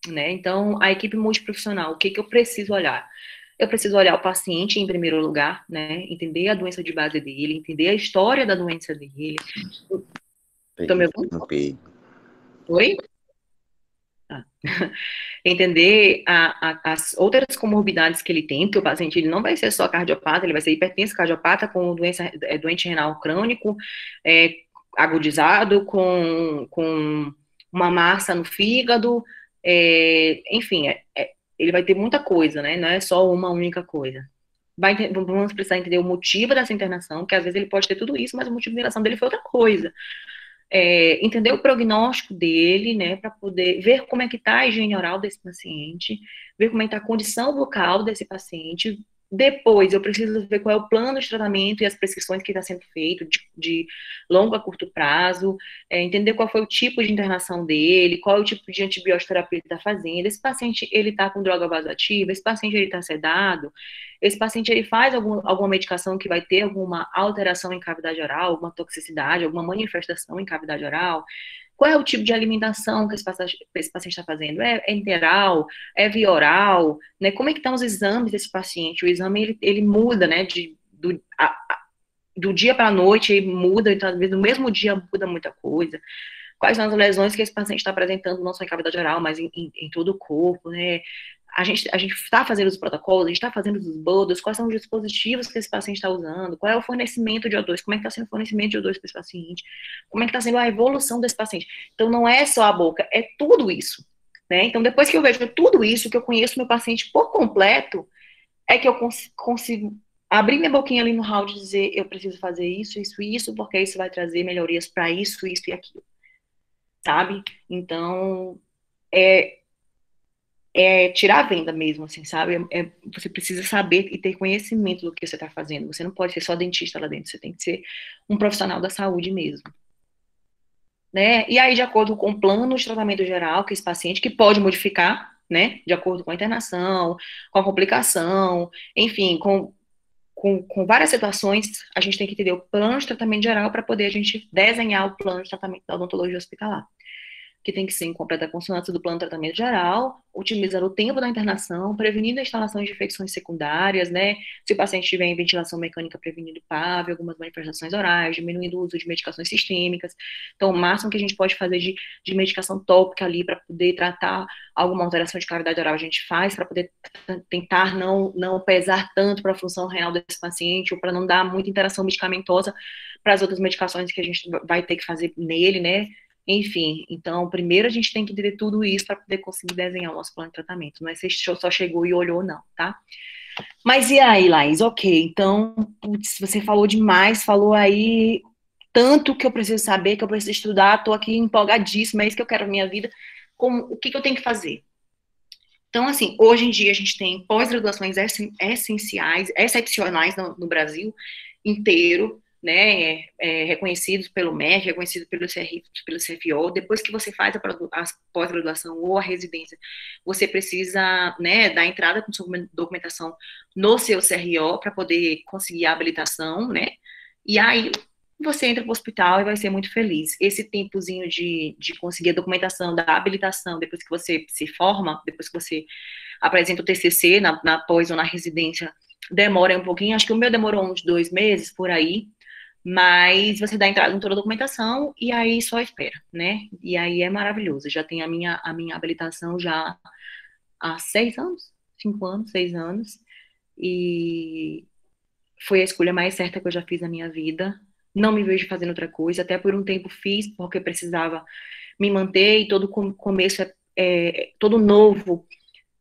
Né? Então, a equipe multiprofissional, o que eu preciso olhar? Eu preciso olhar o paciente em primeiro lugar, né? Entender a doença de base dele, entender a história da doença dele. Tô me ouvindo? Oi? Entender as outras comorbidades que ele tem, porque o paciente ele não vai ser só cardiopata, ele vai ser hipertenso cardiopata com doente renal crônico, agudizado, com uma massa no fígado, enfim, ele vai ter muita coisa, né? Não é só uma única coisa. Vamos precisar entender o motivo dessa internação, que às vezes ele pode ter tudo isso, mas o motivo da internação dele foi outra coisa. Entender o prognóstico dele, né, para poder ver como é que está a higiene oral desse paciente, ver como é que está a condição bucal desse paciente. Depois, eu preciso ver qual é o plano de tratamento e as prescrições que está sendo feito, de longo a curto prazo, entender qual foi o tipo de internação dele, qual é o tipo de antibiótico terapia que ele está fazendo, esse paciente, ele está com droga vasoativa, esse paciente, ele está sedado, esse paciente, ele faz alguma medicação que vai ter alguma alteração em cavidade oral, alguma toxicidade, alguma manifestação em cavidade oral, qual é o tipo de alimentação que esse paciente está fazendo? É interal? É via oral? Né? Como é que estão os exames desse paciente? O exame, ele muda, né? Do dia para a noite, ele muda, então, às vezes, no mesmo dia muda muita coisa. quais são as lesões que esse paciente está apresentando, não só em cavidade oral, mas em todo o corpo, né? A gente está fazendo os protocolos, a gente está fazendo os bodos, quais são os dispositivos que esse paciente está usando, qual é o fornecimento de O2, como é que está sendo o fornecimento de O2 para esse paciente, como é que está sendo a evolução desse paciente. Então, não é só a boca, é tudo isso, né? Então, depois que eu vejo tudo isso, que eu conheço meu paciente por completo, é que eu consigo abrir minha boquinha ali no hall e dizer, eu preciso fazer isso, isso e isso, porque isso vai trazer melhorias para isso, isso e aquilo, sabe? Então, é tirar a venda mesmo, assim, sabe? Você precisa saber e ter conhecimento do que você está fazendo. Você não pode ser só dentista lá dentro, você tem que ser um profissional da saúde mesmo. Né? E aí, de acordo com o plano de tratamento geral que esse paciente, que pode modificar, né? De acordo com a internação, com a complicação, enfim, com várias situações, a gente tem que entender o plano de tratamento geral para poder a gente desenhar o plano de tratamento da odontologia hospitalar, que tem que ser em completa consonância do plano de tratamento geral, otimizando o tempo da internação, prevenindo a instalação de infecções secundárias, né? Se o paciente tiver em ventilação mecânica, prevenindo PAV, algumas manifestações orais, diminuindo o uso de medicações sistêmicas. Então, o máximo que a gente pode fazer de medicação tópica ali para poder tratar alguma alteração de cavidade oral, a gente faz para poder tentar não pesar tanto para a função renal desse paciente, ou para não dar muita interação medicamentosa para as outras medicações que a gente vai ter que fazer nele, né? Enfim, então, primeiro a gente tem que entender tudo isso para poder conseguir desenhar o nosso plano de tratamento. Não é se só chegou e olhou, não, tá? Mas e aí, Laís? Ok, então, putz, você falou demais, falou aí tanto que eu preciso saber, que eu preciso estudar, tô aqui empolgadíssima, é isso que eu quero na minha vida. O que eu tenho que fazer? Então, assim, hoje em dia a gente tem pós-graduações essenciais, excepcionais no Brasil inteiro, né, reconhecidos pelo MEC, reconhecidos pelo CFO. Depois que você faz a pós-graduação ou a residência, você precisa, né, dar entrada com sua documentação no seu CRO para poder conseguir a habilitação, né, e aí você entra para o hospital e vai ser muito feliz. Esse tempozinho de conseguir a documentação da habilitação, depois que você se forma, depois que você apresenta o TCC na pós ou na residência, demora um pouquinho. Acho que o meu demorou uns 2 meses, por aí. Mas você dá entrada em toda a documentação e aí só espera, né? E aí é maravilhoso. Já tenho a minha habilitação já há 6 anos, 5 anos, 6 anos. E foi a escolha mais certa que eu já fiz na minha vida. Não me vejo fazendo outra coisa. Até por um tempo fiz, porque precisava me manter e todo começo todo novo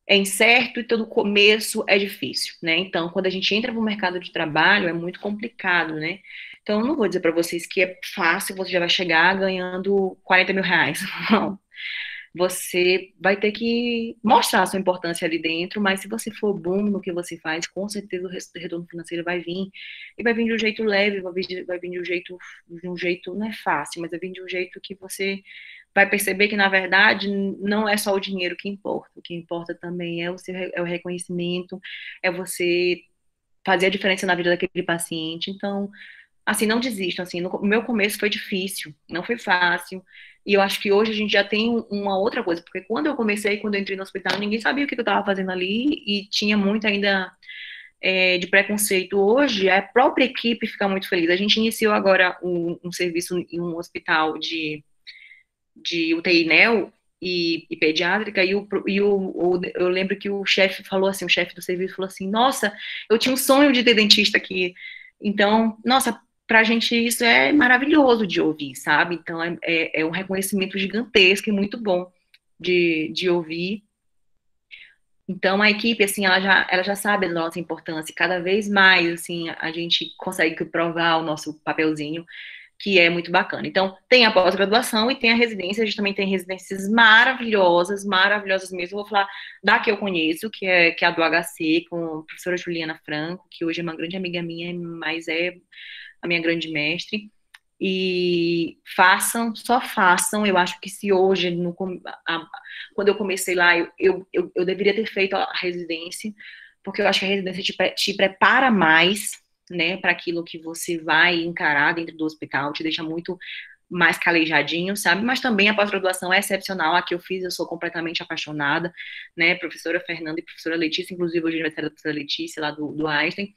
é incerto e todo começo é difícil, né? Então, quando a gente entra no mercado de trabalho, é muito complicado, né? Então, eu não vou dizer para vocês que é fácil, você já vai chegar ganhando 40 mil reais. Não. Você vai ter que mostrar a sua importância ali dentro, mas se você for bom no que você faz, com certeza o retorno financeiro vai vir. E vai vir de um jeito leve, vai vir de um jeito, não é fácil, mas vai vir de um jeito que você vai perceber que, na verdade, não é só o dinheiro que importa. O que importa também é o reconhecimento, é você fazer a diferença na vida daquele paciente. Então, assim, não desistam, assim, no meu começo foi difícil, não foi fácil, e eu acho que hoje a gente já tem uma outra coisa, porque quando eu entrei no hospital, ninguém sabia o que eu estava fazendo ali, e tinha muito ainda de preconceito. Hoje, a própria equipe fica muito feliz. A gente iniciou agora um serviço em um hospital de UTI neo e pediátrica, eu lembro que o chefe falou assim, o chefe do serviço falou assim, nossa, eu tinha um sonho de ter dentista aqui, então, nossa, pra gente isso é maravilhoso de ouvir, sabe? Então, é um reconhecimento gigantesco e muito bom de ouvir. Então, a equipe, assim, ela já sabe da nossa importância, e cada vez mais, assim, a gente consegue provar o nosso papelzinho, que é muito bacana. Então, tem a pós-graduação e tem a residência. A gente também tem residências maravilhosas, maravilhosas mesmo. Eu vou falar da que eu conheço, que é a do HC, com a professora Juliana Franco, que hoje é uma grande amiga minha, mas é a minha grande mestre. E façam, só façam. Eu acho que se hoje, quando eu comecei lá, eu deveria ter feito a residência, porque eu acho que a residência te prepara mais, né, para aquilo que você vai encarar dentro do hospital, te deixa muito mais calejadinho, sabe? Mas também a pós-graduação é excepcional, a que eu fiz, eu sou completamente apaixonada, né? Professora Fernanda e professora Letícia, inclusive hoje é aniversário da professora Letícia, lá do Einstein,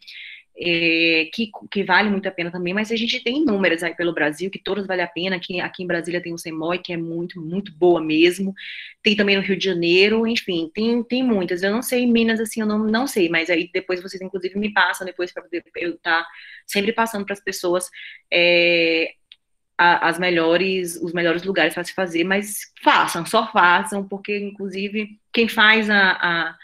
que vale muito a pena também, mas a gente tem inúmeras aí pelo Brasil, que todas valem a pena. Aqui em Brasília tem o CEMOI, que é muito, muito boa mesmo. Tem também no Rio de Janeiro, enfim, tem muitas. Eu não sei, em Minas, assim, eu não sei, mas aí depois vocês, inclusive, me passam depois para eu estar sempre passando para as pessoas os melhores lugares para se fazer, mas façam, só façam, porque, inclusive, quem faz a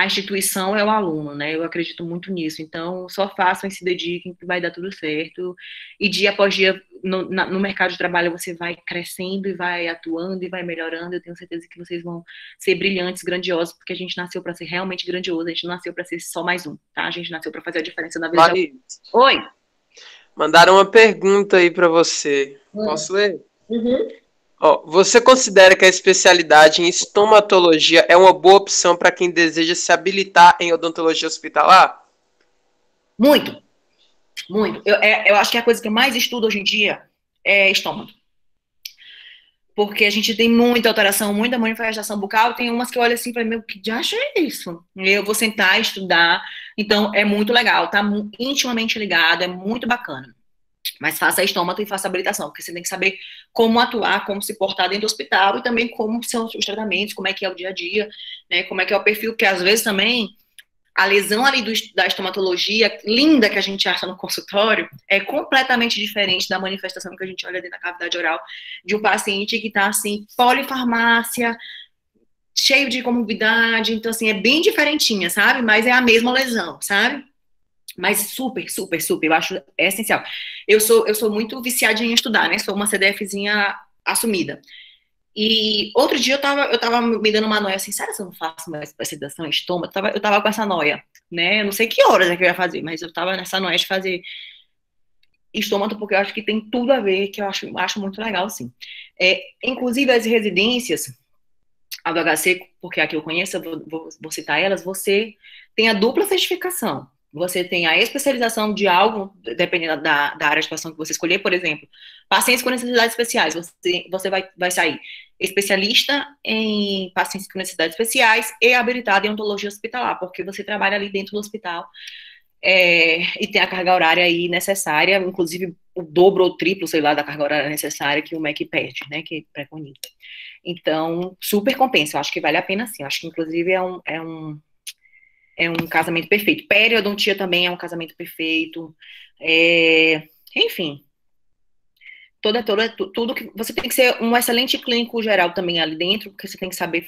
instituição é o aluno, né? Eu acredito muito nisso. Então, só façam e se dediquem que vai dar tudo certo. E dia após dia, no mercado de trabalho, você vai crescendo e vai atuando e vai melhorando. Eu tenho certeza que vocês vão ser brilhantes, grandiosos, porque a gente nasceu para ser realmente grandioso. A gente não nasceu para ser só mais um, tá? A gente nasceu para fazer a diferença na vida de alguém. Oi! Mandaram uma pergunta aí para você. Posso ler? Ó, você considera que a especialidade em estomatologia é uma boa opção para quem deseja se habilitar em odontologia hospitalar? Muito, muito. Eu acho que a coisa que eu mais estudo hoje em dia é estômago. Porque a gente tem muita alteração, muita manifestação bucal. Tem umas que eu olho assim e falo, meu, que diacho é isso? Eu vou sentar e estudar. Então, é muito legal, tá intimamente ligado, é muito bacana. Mas faça estômago e faça habilitação, porque você tem que saber como atuar, como se portar dentro do hospital e também como são os tratamentos, como é que é o dia a dia, né, como é que é o perfil, porque às vezes também a lesão ali da estomatologia, linda que a gente acha no consultório, é completamente diferente da manifestação que a gente olha dentro da cavidade oral de um paciente que está assim, polifarmácia, cheio de comorbidade, então assim, é bem diferentinha, sabe? Mas é a mesma lesão, sabe? Mas super, super, super, eu acho essencial. Eu sou muito viciadinha em estudar, né? Sou uma CDFzinha assumida. E outro dia eu tava me dando uma noia assim, sério, se eu não faço mais especialização em estômago? Eu tava com essa noia, né? Eu não sei que horas é que eu ia fazer, mas eu tava nessa noia de fazer estômago, porque eu acho que tem tudo a ver, que eu acho muito legal, sim. Inclusive, as residências, a do HC, porque aqui eu conheço, eu vou citar elas, você tem a dupla certificação. Você tem a especialização de algo, dependendo da área de atuação que você escolher, por exemplo, pacientes com necessidades especiais, você vai sair especialista em pacientes com necessidades especiais e habilitado em odontologia hospitalar, porque você trabalha ali dentro do hospital e tem a carga horária aí necessária, inclusive o dobro ou triplo, sei lá, da carga horária necessária que o MEC pede, né, que preconiza. Então, super compensa, eu acho que vale a pena sim, eu acho que inclusive é um casamento perfeito. Periodontia também é um casamento perfeito. Enfim, tudo que você tem que ser um excelente clínico geral também ali dentro, porque você tem que saber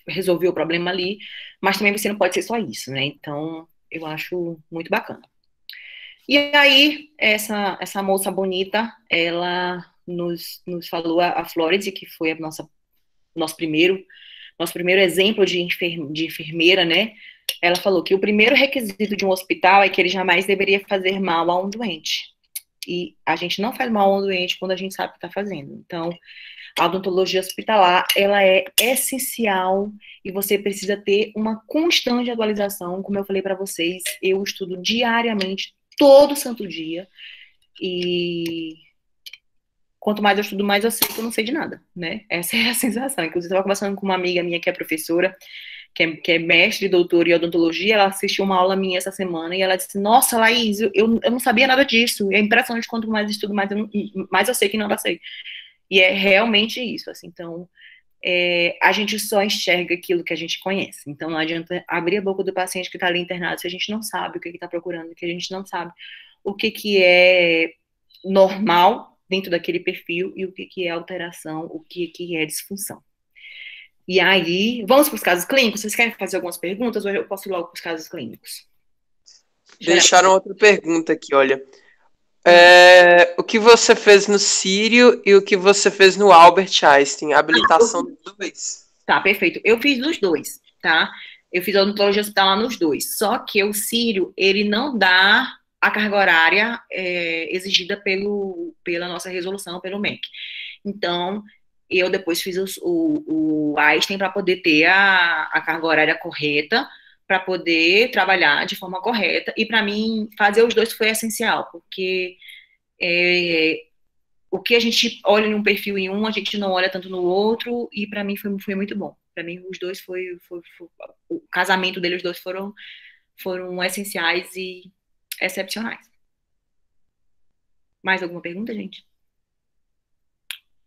resolver o problema ali, mas também você não pode ser só isso, né? Então, eu acho muito bacana. E aí, essa moça bonita, ela nos falou, a Florence, que foi nosso primeiro exemplo de enfermeira, né? Ela falou que o primeiro requisito de um hospital é que ele jamais deveria fazer mal a um doente. E a gente não faz mal a um doente quando a gente sabe o que está fazendo. Então, a odontologia hospitalar, ela é essencial e você precisa ter uma constante atualização. Como eu falei para vocês, eu estudo diariamente, todo santo dia. E quanto mais eu estudo, mais eu sei que eu não sei de nada, né? Essa é a sensação. Inclusive, eu estava conversando com uma amiga minha que é professora, que é mestre e doutora em odontologia. Ela assistiu uma aula minha essa semana e ela disse, nossa, Laís, eu não sabia nada disso. É impressionante, quanto mais estudo, mais eu sei que não sei. E é realmente isso, assim. Então, a gente só enxerga aquilo que a gente conhece. Então, não adianta abrir a boca do paciente que está ali internado se a gente não sabe o que está procurando, que a gente não sabe o que é normal dentro daquele perfil e o que é alteração, o que é disfunção. E aí, vamos para os casos clínicos? Vocês querem fazer algumas perguntas ou eu posso ir logo para os casos clínicos? Deixaram outra pergunta aqui, olha. O que você fez no Sírio e o que você fez no Albert Einstein? Habilitação dos dois. Tá, perfeito. Eu fiz dos dois, tá? Eu fiz a odontologia hospitalar nos dois. Só que o Sírio, ele não dá a carga horária exigida pela nossa resolução, pelo MEC. Então, eu depois fiz o Einstein para poder ter a carga horária correta, para poder trabalhar de forma correta. E, para mim, fazer os dois foi essencial, porque o que a gente olha em um perfil em um, a gente não olha tanto no outro, e para mim foi muito bom. Para mim, os dois o casamento deles dois foram essenciais e excepcionais. Mais alguma pergunta, gente?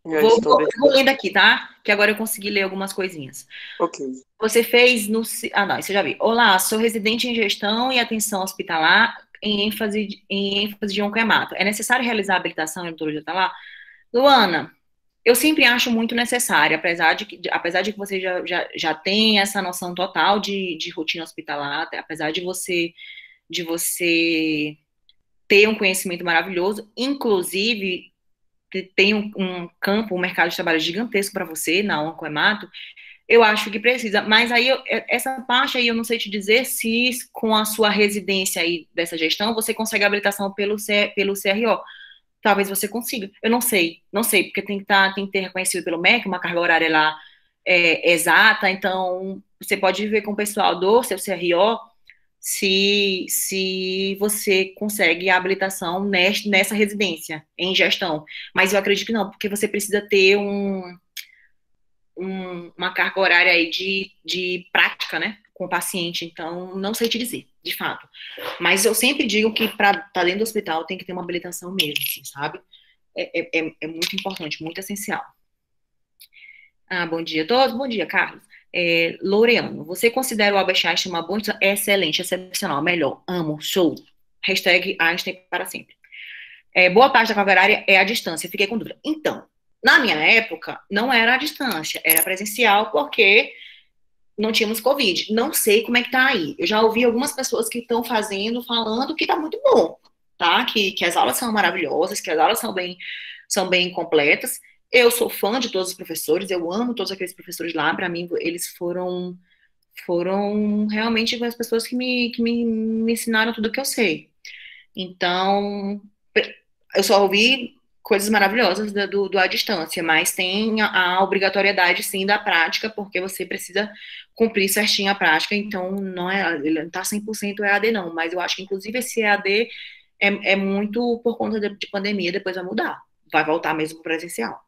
Já Vou, estou vou, vou lendo aqui, tá? Que agora eu consegui ler algumas coisinhas. Ok. Você fez no... Ah, não, isso eu já vi. Olá, sou residente em gestão e atenção hospitalar em ênfase de oncohemato. É necessário realizar a habilitação em odontologia hospitalar? Luana, eu sempre acho muito necessário, apesar de que você já tem essa noção total de rotina hospitalar, apesar de você ter um conhecimento maravilhoso, inclusive tem um campo, um mercado de trabalho gigantesco para você na oncohemato, eu acho que precisa, mas aí essa parte aí eu não sei te dizer se com a sua residência aí dessa gestão você consegue a habilitação pelo CRO. Talvez você consiga. Eu não sei, porque tem que ter reconhecido pelo MEC, uma carga horária lá exata, então você pode ver com o pessoal do seu CRO se você consegue a habilitação nessa residência, em gestão. Mas eu acredito que não, porque você precisa ter uma carga horária aí de prática, né, com o paciente, então não sei te dizer, de fato. Mas eu sempre digo que para estar dentro do hospital tem que ter uma habilitação mesmo, assim, sabe? É muito importante, muito essencial. Ah, bom dia a todos. Bom dia, Carlos. Loreano, você considera o Albert Einstein uma boa... Excelente, excepcional, melhor, amo, show. Hashtag Einstein para sempre. Boa parte da carga horária é a distância, fiquei com dúvida. Então, na minha época, não era a distância, era presencial, porque não tínhamos Covid. Não sei como é que tá aí. Eu já ouvi algumas pessoas que estão falando que tá muito bom, tá? Que as aulas são maravilhosas, que as aulas são bem completas. Eu sou fã de todos os professores, eu amo todos aqueles professores lá. Para mim, eles foram realmente as pessoas que me ensinaram tudo que eu sei. Então, eu só ouvi coisas maravilhosas do à distância, mas tem a obrigatoriedade, sim, da prática, porque você precisa cumprir certinho a prática, então ele não está 100% EAD, não, mas eu acho que, inclusive, esse EAD é muito por conta de pandemia, depois vai mudar, vai voltar mesmo presencial.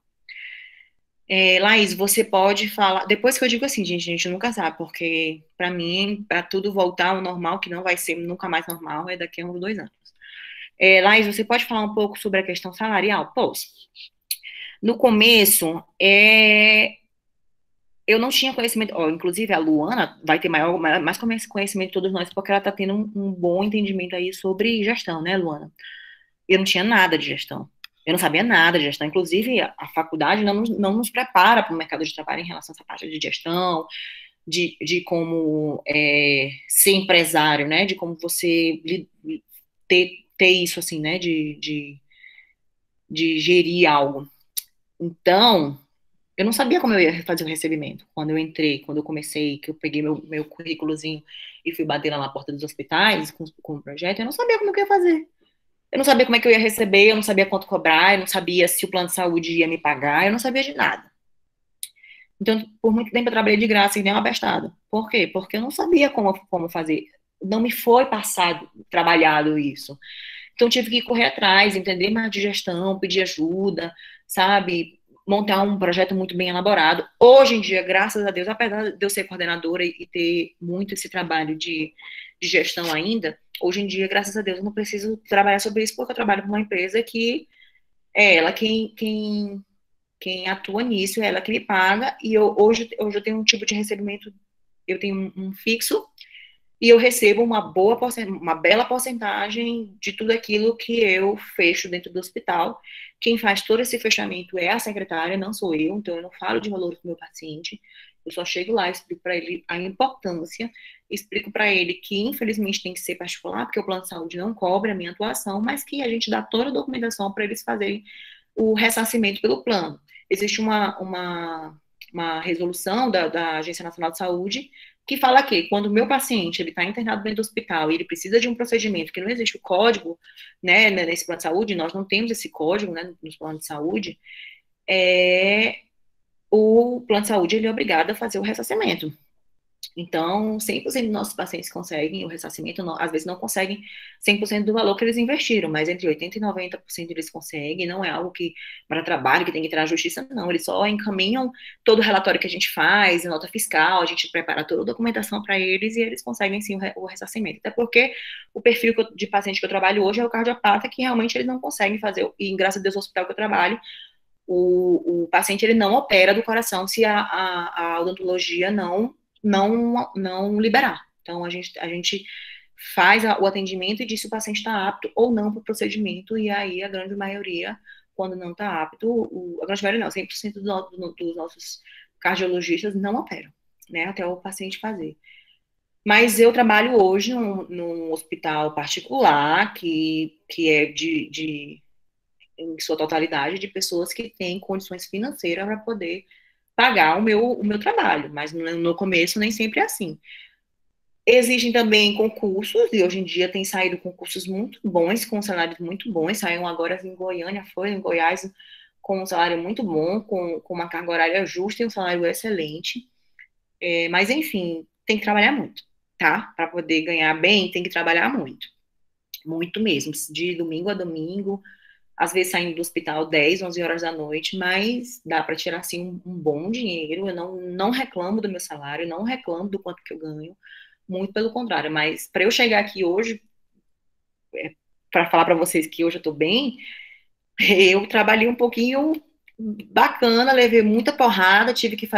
Laís, você pode falar, depois que eu digo assim, gente nunca sabe, porque para mim, para tudo voltar ao normal, que não vai ser nunca mais normal, é daqui a uns 2 anos. Laís, você pode falar um pouco sobre a questão salarial? Posso. No começo, eu não tinha conhecimento, inclusive a Luana vai ter mais conhecimento de todos nós, porque ela está tendo um bom entendimento aí sobre gestão, né, Luana? Eu não tinha nada de gestão. Eu não sabia nada de gestão. Inclusive, a faculdade não nos prepara para o mercado de trabalho em relação a essa parte de gestão, de como ser empresário, né? De como você ter isso, assim, né? De gerir algo. Então, eu não sabia como eu ia fazer o recebimento. Quando eu entrei, quando eu comecei, que eu peguei meu currículozinho e fui bater lá na porta dos hospitais com o projeto, eu não sabia como eu ia fazer. Eu não sabia como é que eu ia receber, eu não sabia quanto cobrar, eu não sabia se o plano de saúde ia me pagar, eu não sabia de nada. Então, por muito tempo eu trabalhei de graça e nem uma bestada. Por quê? Porque eu não sabia como fazer. Não me foi trabalhado isso. Então, tive que correr atrás, entender mais de gestão, pedir ajuda, sabe? Montar um projeto muito bem elaborado. Hoje em dia, graças a Deus, apesar de eu ser coordenadora e ter muito esse trabalho de gestão ainda, hoje em dia, graças a Deus, eu não preciso trabalhar sobre isso, porque eu trabalho com uma empresa que é ela quem atua nisso, é ela que me paga, e hoje eu tenho um tipo de recebimento, eu tenho um fixo, e eu recebo uma bela porcentagem de tudo aquilo que eu fecho dentro do hospital. Quem faz todo esse fechamento é a secretária, não sou eu, então eu não falo de valores para o meu paciente, eu só chego lá, explico para ele a importância, explico para ele que infelizmente tem que ser particular, porque o plano de saúde não cobre a minha atuação, mas que a gente dá toda a documentação para eles fazerem o ressarcimento pelo plano. Existe uma resolução da Agência Nacional de Saúde que fala que quando o meu paciente ele está internado dentro do hospital e ele precisa de um procedimento que não existe o código, né, nesse plano de saúde, nós não temos esse código, né, nos planos de saúde, o plano de saúde ele é obrigado a fazer o ressarcimento. Então, 100% dos nossos pacientes conseguem o ressarcimento, às vezes não conseguem 100% do valor que eles investiram, mas entre 80% e 90% eles conseguem, não é algo que, para trabalho, que tem que entrar na justiça, não, eles só encaminham todo o relatório que a gente faz, nota fiscal, a gente prepara toda a documentação para eles e eles conseguem, sim, o ressarcimento. Até porque o perfil de paciente que eu trabalho hoje é o cardiopata, que realmente eles não conseguem fazer, e graças a Deus o hospital que eu trabalho, o paciente ele não opera do coração se a odontologia não liberar. Então, a gente faz o atendimento e diz se o paciente está apto ou não para o procedimento, e aí a grande maioria, quando não está apto, a grande maioria não, 100% dos nossos cardiologistas não operam, né, até o paciente fazer. Mas eu trabalho hoje num hospital particular, que é em sua totalidade, de pessoas que têm condições financeiras para poder pagar o meu trabalho, mas no começo nem sempre é assim. Existem também concursos, e hoje em dia tem saído concursos muito bons, com salários muito bons, saíram agora em Goiânia, foi em Goiás, com um salário muito bom, com uma carga horária justa e um salário excelente, mas enfim, tem que trabalhar muito, tá? Para poder ganhar bem, tem que trabalhar muito, muito mesmo, de domingo a domingo, às vezes saindo do hospital 10, 11 horas da noite, mas dá para tirar, assim, um bom dinheiro. Eu não reclamo do meu salário, não reclamo do quanto que eu ganho, muito pelo contrário. Mas para eu chegar aqui hoje, para falar para vocês que hoje eu estou bem, eu trabalhei um pouquinho bacana, levei muita porrada, tive que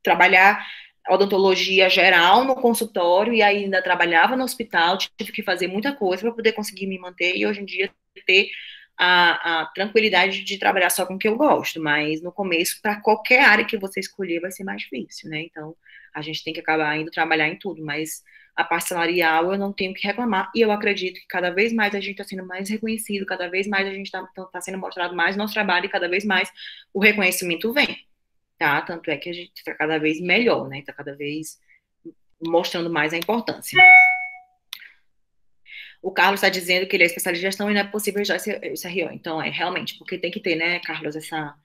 trabalhar odontologia geral no consultório e ainda trabalhava no hospital, tive que fazer muita coisa para poder conseguir me manter e hoje em dia ter a tranquilidade de trabalhar só com o que eu gosto, mas no começo, para qualquer área que você escolher, vai ser mais difícil, né? Então, a gente tem que acabar indo trabalhar em tudo, mas a parte salarial eu não tenho que reclamar, e eu acredito que cada vez mais a gente está sendo mais reconhecido, cada vez mais a gente está sendo mostrado mais nosso trabalho, e cada vez mais o reconhecimento vem, tá? Tanto é que a gente está cada vez melhor, né? Está cada vez mostrando mais a importância. O Carlos está dizendo que ele é especialista em gestão e não é possível já esse RO. Então, realmente, porque tem que ter, né, Carlos, essa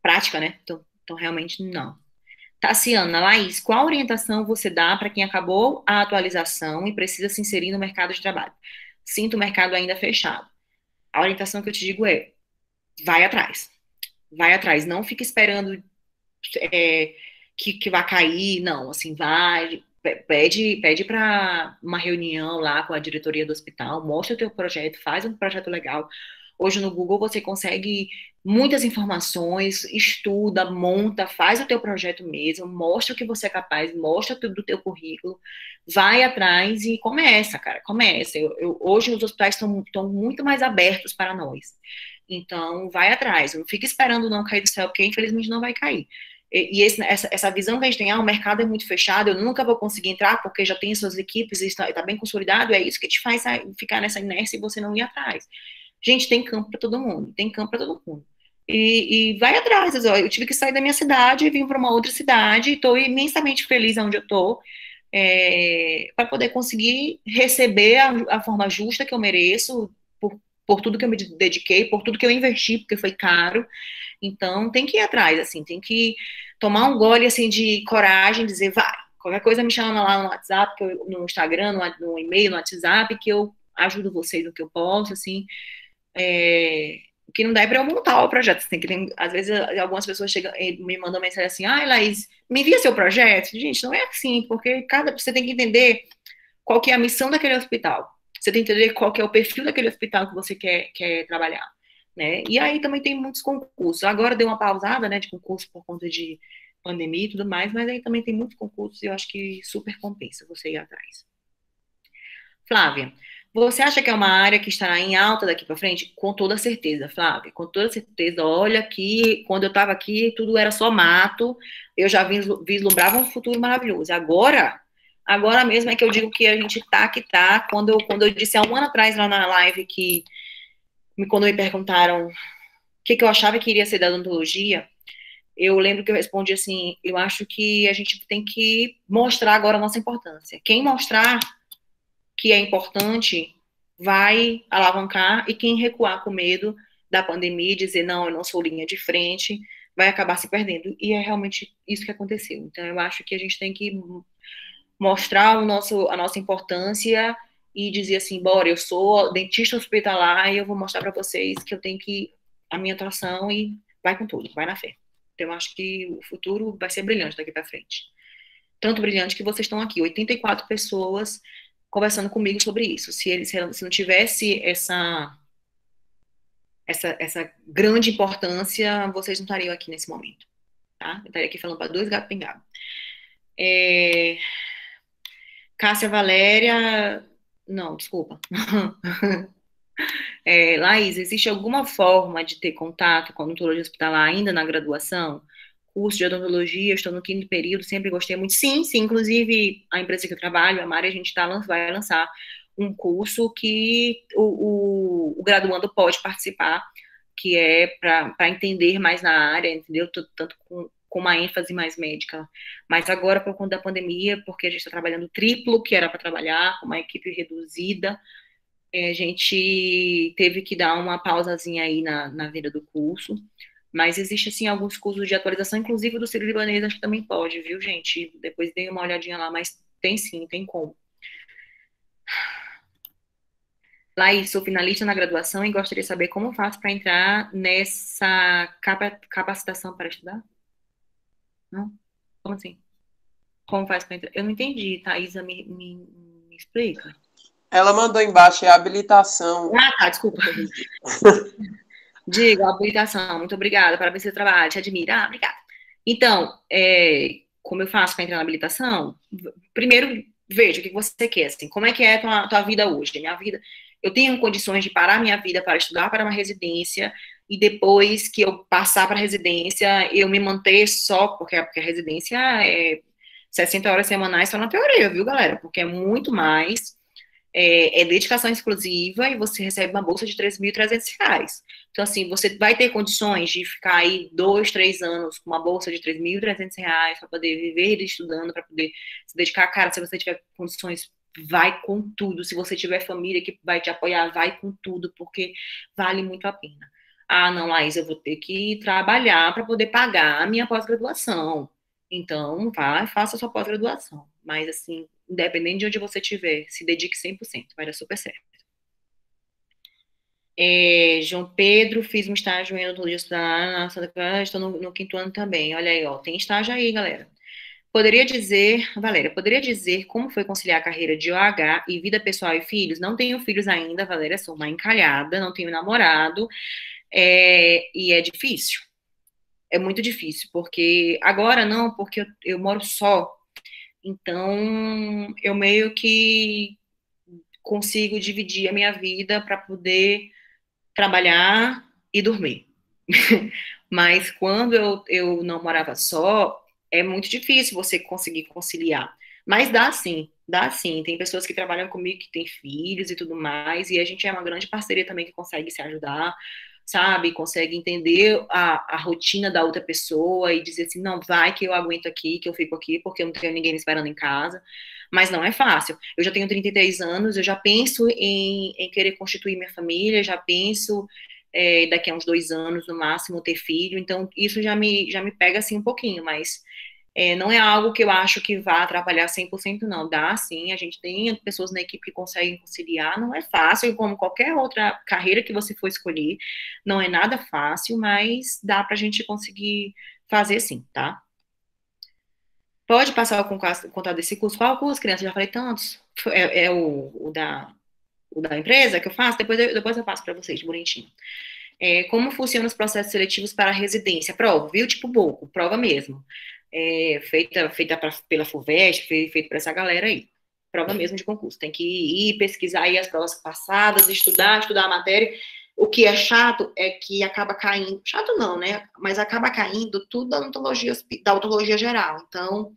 prática, né? Então, realmente, não. Tassiana, Laís, qual orientação você dá para quem acabou a atualização e precisa se inserir no mercado de trabalho? Sinto o mercado ainda fechado. A orientação que eu te digo é, vai atrás. Vai atrás. Não fique esperando que vai cair, não. Assim, vai, pede para uma reunião lá com a diretoria do hospital, mostra o teu projeto, faz um projeto legal. Hoje no Google você consegue muitas informações, estuda, monta, faz o teu projeto mesmo, mostra o que você é capaz, mostra tudo do teu currículo, vai atrás e começa, cara, começa. Hoje os hospitais estão muito mais abertos para nós. Então, vai atrás, não fica esperando não cair do céu, porque infelizmente não vai cair. E essa visão que a gente tem, o mercado é muito fechado, eu nunca vou conseguir entrar porque já tem suas equipes, está bem consolidado, é isso que te faz ficar nessa inércia e você não ir atrás. Gente, tem campo para todo mundo, tem campo para todo mundo. E vai atrás, eu tive que sair da minha cidade e vim para uma outra cidade, e estou imensamente feliz onde eu estou, para poder conseguir receber a forma justa que eu mereço, por tudo que eu me dediquei, por tudo que eu investi, porque foi caro. Então, tem que ir atrás, assim, tem que tomar um gole, assim, de coragem, dizer, vai, qualquer coisa me chama lá no WhatsApp, no Instagram, no e-mail, no WhatsApp, que eu ajudo vocês no que eu posso, assim, o que não dá é para eu montar o projeto, assim, às vezes algumas pessoas chegam e me mandam mensagem assim, Laís, me envia seu projeto. Gente, não é assim, porque você tem que entender qual que é a missão daquele hospital, você tem que entender qual que é o perfil daquele hospital que você quer trabalhar, né? E aí também tem muitos concursos. Agora deu uma pausada, né, de concurso por conta de pandemia e tudo mais, mas aí também tem muitos concursos e eu acho que super compensa você ir atrás. Flávia, você acha que é uma área que estará em alta daqui para frente? Com toda certeza, Flávia, com toda certeza. Olha que quando eu estava aqui, tudo era só mato, eu já vislumbrava um futuro maravilhoso. Agora mesmo é que eu digo que a gente tá que tá. Quando eu disse há um ano atrás lá na live quando me perguntaram o que eu achava que iria ser da odontologia, eu lembro que eu respondi assim, eu acho que a gente tem que mostrar agora a nossa importância. Quem mostrar que é importante vai alavancar, e quem recuar com medo da pandemia e dizer, não, eu não sou linha de frente, vai acabar se perdendo. E é realmente isso que aconteceu. Então, eu acho que a gente tem que mostrar a nossa importância e dizer assim, bora, eu sou dentista hospitalar e eu vou mostrar para vocês que eu tenho que a minha atuação e vai com tudo, vai na fé. Então, eu acho que o futuro vai ser brilhante daqui para frente. Tanto brilhante que vocês estão aqui, 84 pessoas conversando comigo sobre isso. Se não tivesse essa grande importância, vocês não estariam aqui nesse momento, tá? Eu estaria aqui falando para dois gatos pingados. Cássia Valéria, não, desculpa. Laís, existe alguma forma de ter contato com a odontologia hospitalar ainda na graduação? Curso de odontologia, estou no 5º período, sempre gostei muito. Sim, sim, inclusive a empresa que eu trabalho, a Mari, a gente vai lançar um curso que o graduando pode participar, que é para entender mais na área, entendeu? Tanto com uma ênfase mais médica. Mas agora, por conta da pandemia, porque a gente está trabalhando triplo, que era para trabalhar, com uma equipe reduzida, a gente teve que dar uma pausazinha aí na vida do curso. Mas existe, assim, alguns cursos de atualização, inclusive do Sírio-Libanês, acho que também pode, viu, gente? Depois dei uma olhadinha lá, mas tem sim, tem como. Laís, sou finalista na graduação e gostaria de saber como faço para entrar nessa capacitação para estudar? Não? Como assim? Como faz para entrar? Eu não entendi, Thaisa, me explica. Ela mandou embaixo, é habilitação. Ah, tá, desculpa. Diga, habilitação, muito obrigada, parabéns pelo trabalho, te admiro. Ah, obrigada. Então, como eu faço para entrar na habilitação? Primeiro, veja o que você quer, assim, como é que é a tua vida hoje? Minha vida, eu tenho condições de parar minha vida para estudar para uma residência e depois que eu passar para a residência, eu me manter só, porque a residência é 60 horas semanais só na teoria, viu, galera? Porque é muito mais, é dedicação exclusiva e você recebe uma bolsa de R$ 3.300. Então, assim, você vai ter condições de ficar aí 2, 3 anos com uma bolsa de R$ 3.300 para poder viver estudando, para poder se dedicar. Cara, se você tiver condições, vai com tudo. Se você tiver família que vai te apoiar, vai com tudo, porque vale muito a pena. Ah, não, Laís, eu vou ter que trabalhar para poder pagar a minha pós-graduação. Então, vai, faça a sua pós-graduação. Mas, assim, independente de onde você estiver, se dedique 100%, vai dar super certo. João Pedro, fiz um estágio em odontologia hospitalar, estou no 5º ano também. Olha aí, ó, tem estágio aí, galera. Valéria, poderia dizer como foi conciliar a carreira de OH e vida pessoal e filhos? Não tenho filhos ainda, Valéria, sou uma encalhada, não tenho namorado, e é difícil. É muito difícil, porque agora não, porque eu moro só. Então, eu meio que consigo dividir a minha vida para poder trabalhar e dormir. Mas quando eu não morava só, é muito difícil você conseguir conciliar. Mas dá sim, dá sim. Tem pessoas que trabalham comigo que têm filhos e tudo mais, e a gente é uma grande parceria também que consegue se ajudar, sabe? Consegue entender a rotina da outra pessoa e dizer assim, não, vai que eu aguento aqui, que eu fico aqui, porque eu não tenho ninguém me esperando em casa. Mas não é fácil. Eu já tenho 33 anos, eu já penso em querer constituir minha família, já penso daqui a uns 2 anos, no máximo, ter filho. Então, isso já me pega, assim, um pouquinho, mas não é algo que eu acho que vá atrapalhar 100%, não. Dá, sim, a gente tem pessoas na equipe que conseguem conciliar, não é fácil, como qualquer outra carreira que você for escolher, não é nada fácil, mas dá pra gente conseguir fazer sim, tá? Pode passar o contato desse curso? Qual curso, criança? Já falei tantos. É o da empresa que eu faço? Depois eu passo para vocês, bonitinho. Como funcionam os processos seletivos para a residência? Prova, viu? Tipo boco, prova mesmo. Feita pela FUVEST, feita para essa galera aí. Prova mesmo de concurso. Tem que ir pesquisar aí as provas passadas, estudar a matéria. O que é chato é que acaba caindo, chato não, né? Mas acaba caindo tudo da odontologia geral. Então,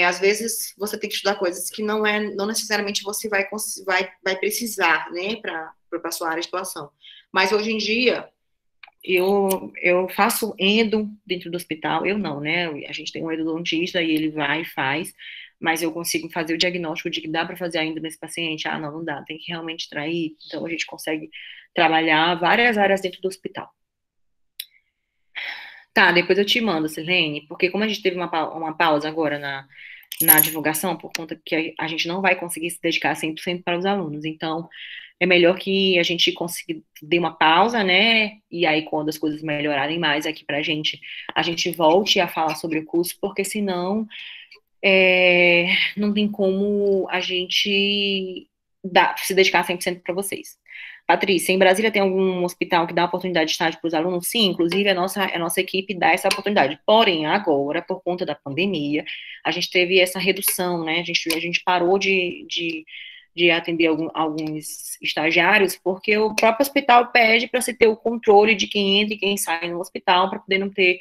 às vezes você tem que estudar coisas que não necessariamente você vai precisar, né, para a sua área de atuação. Mas hoje em dia, eu faço endo dentro do hospital, eu não, né? A gente tem um endodontista e ele vai e faz, mas eu consigo fazer o diagnóstico de que dá para fazer ainda nesse paciente. Ah, não dá, tem que realmente extrair. Então, a gente consegue trabalhar várias áreas dentro do hospital. Tá, depois eu te mando, Silene, porque como a gente teve uma pausa agora na divulgação, por conta que a gente não vai conseguir se dedicar 100% para os alunos, então é melhor que a gente consiga dê uma pausa, né? E aí, quando as coisas melhorarem mais aqui pra gente, a gente volte a falar sobre o curso, porque senão não tem como a gente se dedicar 100% para vocês. Patrícia, em Brasília tem algum hospital que dá oportunidade de estágio para os alunos? Sim, inclusive a nossa equipe dá essa oportunidade. Porém, agora, por conta da pandemia, a gente teve essa redução, né? A gente parou de atender alguns estagiários, porque o próprio hospital pede para se ter o controle de quem entra e quem sai no hospital, para poder não ter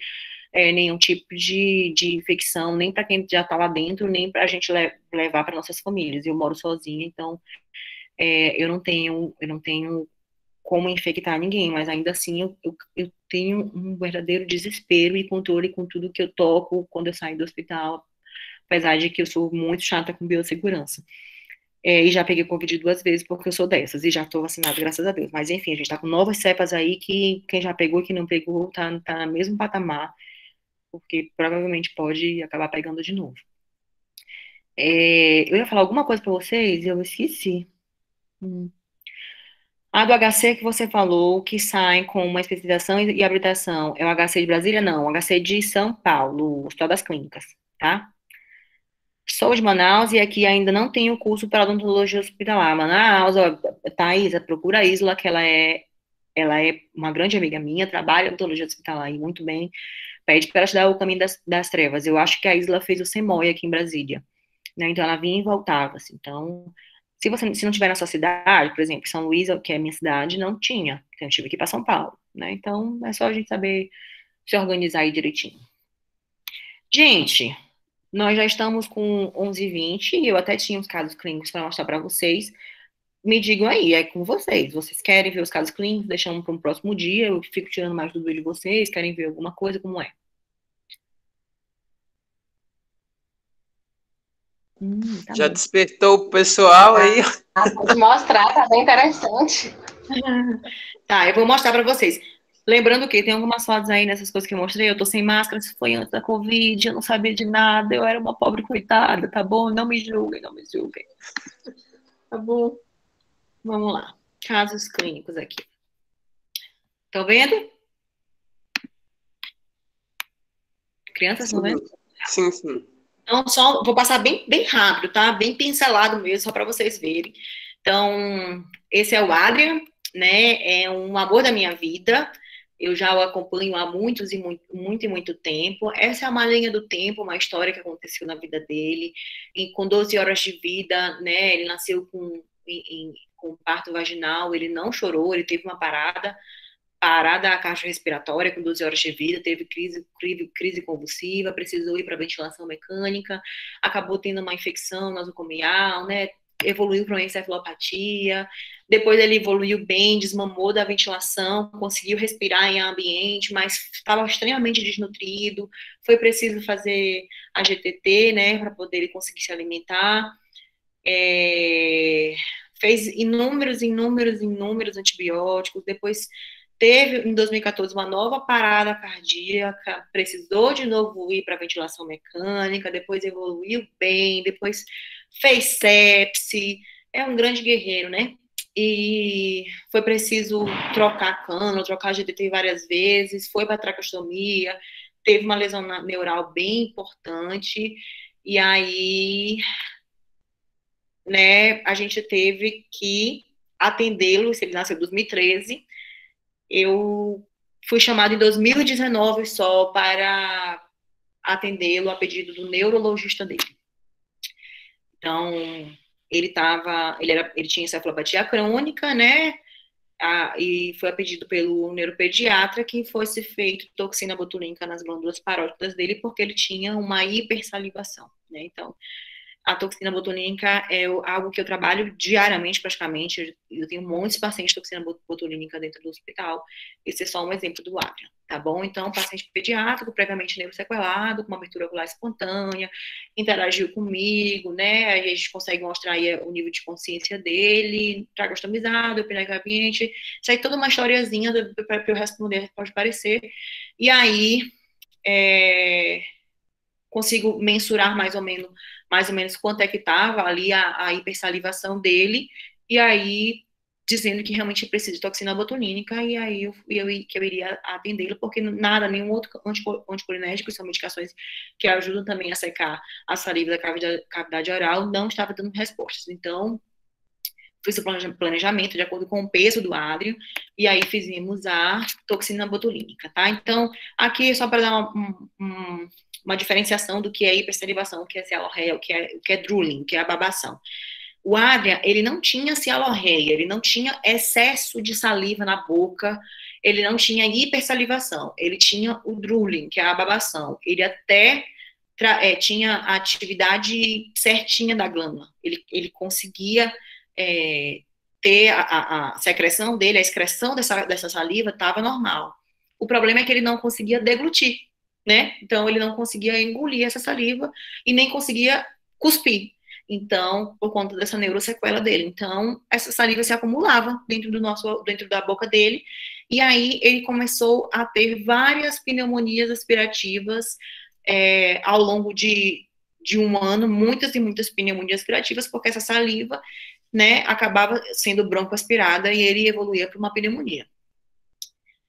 nenhum tipo de infecção, nem para quem já está lá dentro, nem para a gente levar para nossas famílias. Eu moro sozinha, então eu não tenho como infectar ninguém, mas ainda assim eu tenho um verdadeiro desespero e controle com tudo que eu toco quando eu saio do hospital, apesar de que eu sou muito chata com biossegurança. E já peguei Covid 2 vezes porque eu sou dessas, e já estou vacinada, graças a Deus. Mas enfim, a gente está com novas cepas aí que quem já pegou e quem não pegou tá no mesmo patamar, porque provavelmente pode acabar pegando de novo. Eu ia falar alguma coisa para vocês e eu esqueci. A do HC que você falou, que sai com uma especialização e habilitação, é o HC de Brasília? Não, o HC de São Paulo, o Hospital das Clínicas, tá? Sou de Manaus e aqui ainda não tenho curso para odontologia hospitalar. Manaus, ó, Thaisa, procura a Isla, que ela é uma grande amiga minha, trabalha em odontologia hospitalar e muito bem. Pede para ela te dar o caminho das trevas. Eu acho que a Isla fez o CEMOI aqui em Brasília, né? Então ela vinha e voltava, assim. Então, se não tiver na sua cidade, por exemplo, São Luís, que é a minha cidade, não tinha. Então eu tive que ir para São Paulo, né? Então é só a gente saber se organizar aí direitinho. Gente, nós já estamos com 11h20 e eu até tinha os casos clínicos para mostrar para vocês. Me digam aí, é com vocês. Vocês querem ver os casos clínicos? Deixamos para um próximo dia. Eu fico tirando mais dúvidas de vocês. Querem ver alguma coisa? Como é? Tá Já bom. despertou o pessoal aí? Pode mostrar, tá bem interessante. Tá, eu vou mostrar pra vocês. Lembrando que tem algumas fotos aí nessas coisas que eu mostrei. Eu tô sem máscara, isso foi antes da Covid, eu não sabia de nada, eu era uma pobre coitada, tá bom? Não me julguem, não me julguem. Tá bom? Vamos lá. Casos clínicos aqui. Estão vendo? Crianças, estão vendo? Sim, sim. Então, só vou passar bem, bem rápido, tá? Bem pincelado mesmo, só para vocês verem. Então, esse é o Adrian, né? É um amor da minha vida. Eu já o acompanho há muitos e muito tempo. Essa é uma linha do tempo, uma história que aconteceu na vida dele. Com 12 horas de vida, né? Ele nasceu com parto vaginal, ele não chorou, ele teve uma parada cardiorrespiratória com 12 horas de vida, teve crise convulsiva, precisou ir para ventilação mecânica, acabou tendo uma infecção nosocomial, né? Evoluiu para uma encefalopatia, depois ele evoluiu bem, desmamou da ventilação, conseguiu respirar em ambiente, mas estava extremamente desnutrido, foi preciso fazer a GTT, né, para poder ele conseguir se alimentar, fez inúmeros antibióticos, depois teve em 2014 uma nova parada cardíaca, precisou de novo ir para ventilação mecânica, depois evoluiu bem, depois fez sepse, é um grande guerreiro, né? E foi preciso trocar cânula, trocar GTT várias vezes, foi para traqueostomia, teve uma lesão neural bem importante, e aí, né, a gente teve que atendê-lo, ele nasceu em 2013, eu fui chamada em 2019 só para atendê-lo a pedido do neurologista dele. Então, ele tinha encefalopatia crônica, né? E foi a pedido pelo neuropediatra que fosse feito toxina botulínica nas glândulas parótidas dele, porque ele tinha uma hipersalivação, né? Então, a toxina botulínica é algo que eu trabalho diariamente, praticamente. Eu tenho muitos pacientes de toxina botulínica dentro do hospital. Esse é só um exemplo do Adrian, tá bom? Então, paciente pediátrico, previamente neurosequelado, com uma abertura ocular espontânea, interagiu comigo, né? Aí a gente consegue mostrar aí o nível de consciência dele, tragostomizado, ambiente. Isso aí toda uma historiazinha para eu responder, pode parecer. E aí, consigo mensurar mais ou menos quanto é que estava ali a hipersalivação dele, e aí dizendo que realmente precisa de toxina botulínica, e aí que eu iria atendê-lo, porque nada, nenhum outro anticolinérgico, são medicações que ajudam também a secar a saliva da cavidade oral, não estava dando respostas. Então, fiz o planejamento de acordo com o peso do Adrio, e aí fizemos a toxina botulínica, tá? Então, aqui só para dar uma diferenciação do que é hipersalivação, o que é cialorreia, o que é drooling, o que é a babação. O Adrian, ele não tinha cialorreia, ele não tinha excesso de saliva na boca, ele não tinha hipersalivação, ele tinha o drooling, que é a babação. Ele até tinha a atividade certinha da glândula, ele conseguia ter a secreção dele, a excreção dessa saliva estava normal. O problema é que ele não conseguia deglutir, né? Então, ele não conseguia engolir essa saliva e nem conseguia cuspir. Então, por conta dessa neurosequela dele. Então, essa saliva se acumulava dentro da boca dele, e aí ele começou a ter várias pneumonias aspirativas ao longo de um ano, muitas e muitas pneumonias aspirativas, porque essa saliva, né, acabava sendo broncoaspirada e ele evoluía para uma pneumonia.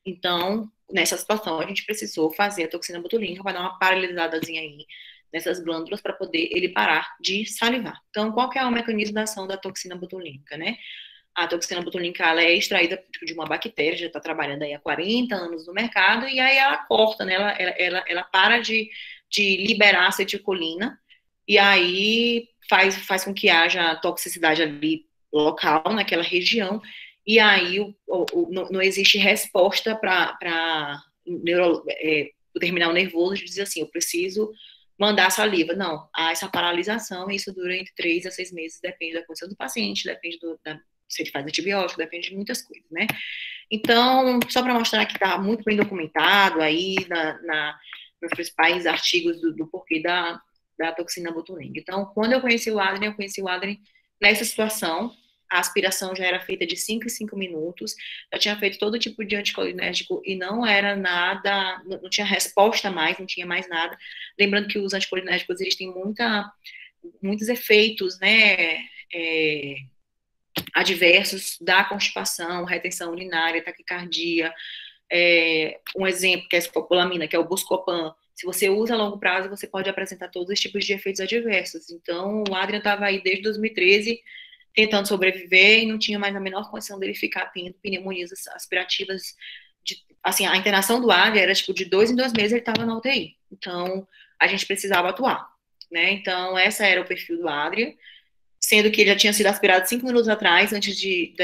Então, nessa situação, a gente precisou fazer a toxina botulínica para dar uma paralisadazinha aí nessas glândulas para poder ele parar de salivar. Então, qual que é o mecanismo da ação da toxina botulínica, né? A toxina botulínica, ela é extraída de uma bactéria, já está trabalhando aí há 40 anos no mercado, e aí ela corta, né? Ela para de liberar acetilcolina, e aí faz com que haja toxicidade ali local, naquela região, e aí não existe resposta para o terminal nervoso de dizer assim, eu preciso mandar saliva. Não, há essa paralisação, e isso dura entre 3 a 6 meses, depende da condição do paciente, depende se ele faz antibiótico, depende de muitas coisas, né? Então, só para mostrar que está muito bem documentado aí nos principais artigos do porquê da toxina botulínica. Então, quando eu conheci o Adrien nessa situação. A aspiração já era feita de 5 em 5 minutos, já tinha feito todo tipo de anticolinérgico e não era nada, não tinha resposta mais, não tinha mais nada. Lembrando que os anticolinérgicos, eles têm muitos efeitos, né, adversos da constipação, retenção urinária, taquicardia. Um exemplo que é a escopolamina, que é o Buscopan. Se você usa a longo prazo, você pode apresentar todos os tipos de efeitos adversos. Então, o Adrian estava aí desde 2013 tentando sobreviver e não tinha mais a menor condição dele ficar tendo pneumonias aspirativas. Assim, a internação do Adrian era tipo de 2 em 2 meses ele estava na UTI. Então, a gente precisava atuar, né? Então, essa era o perfil do Adrian, sendo que ele já tinha sido aspirado 5 minutos atrás, antes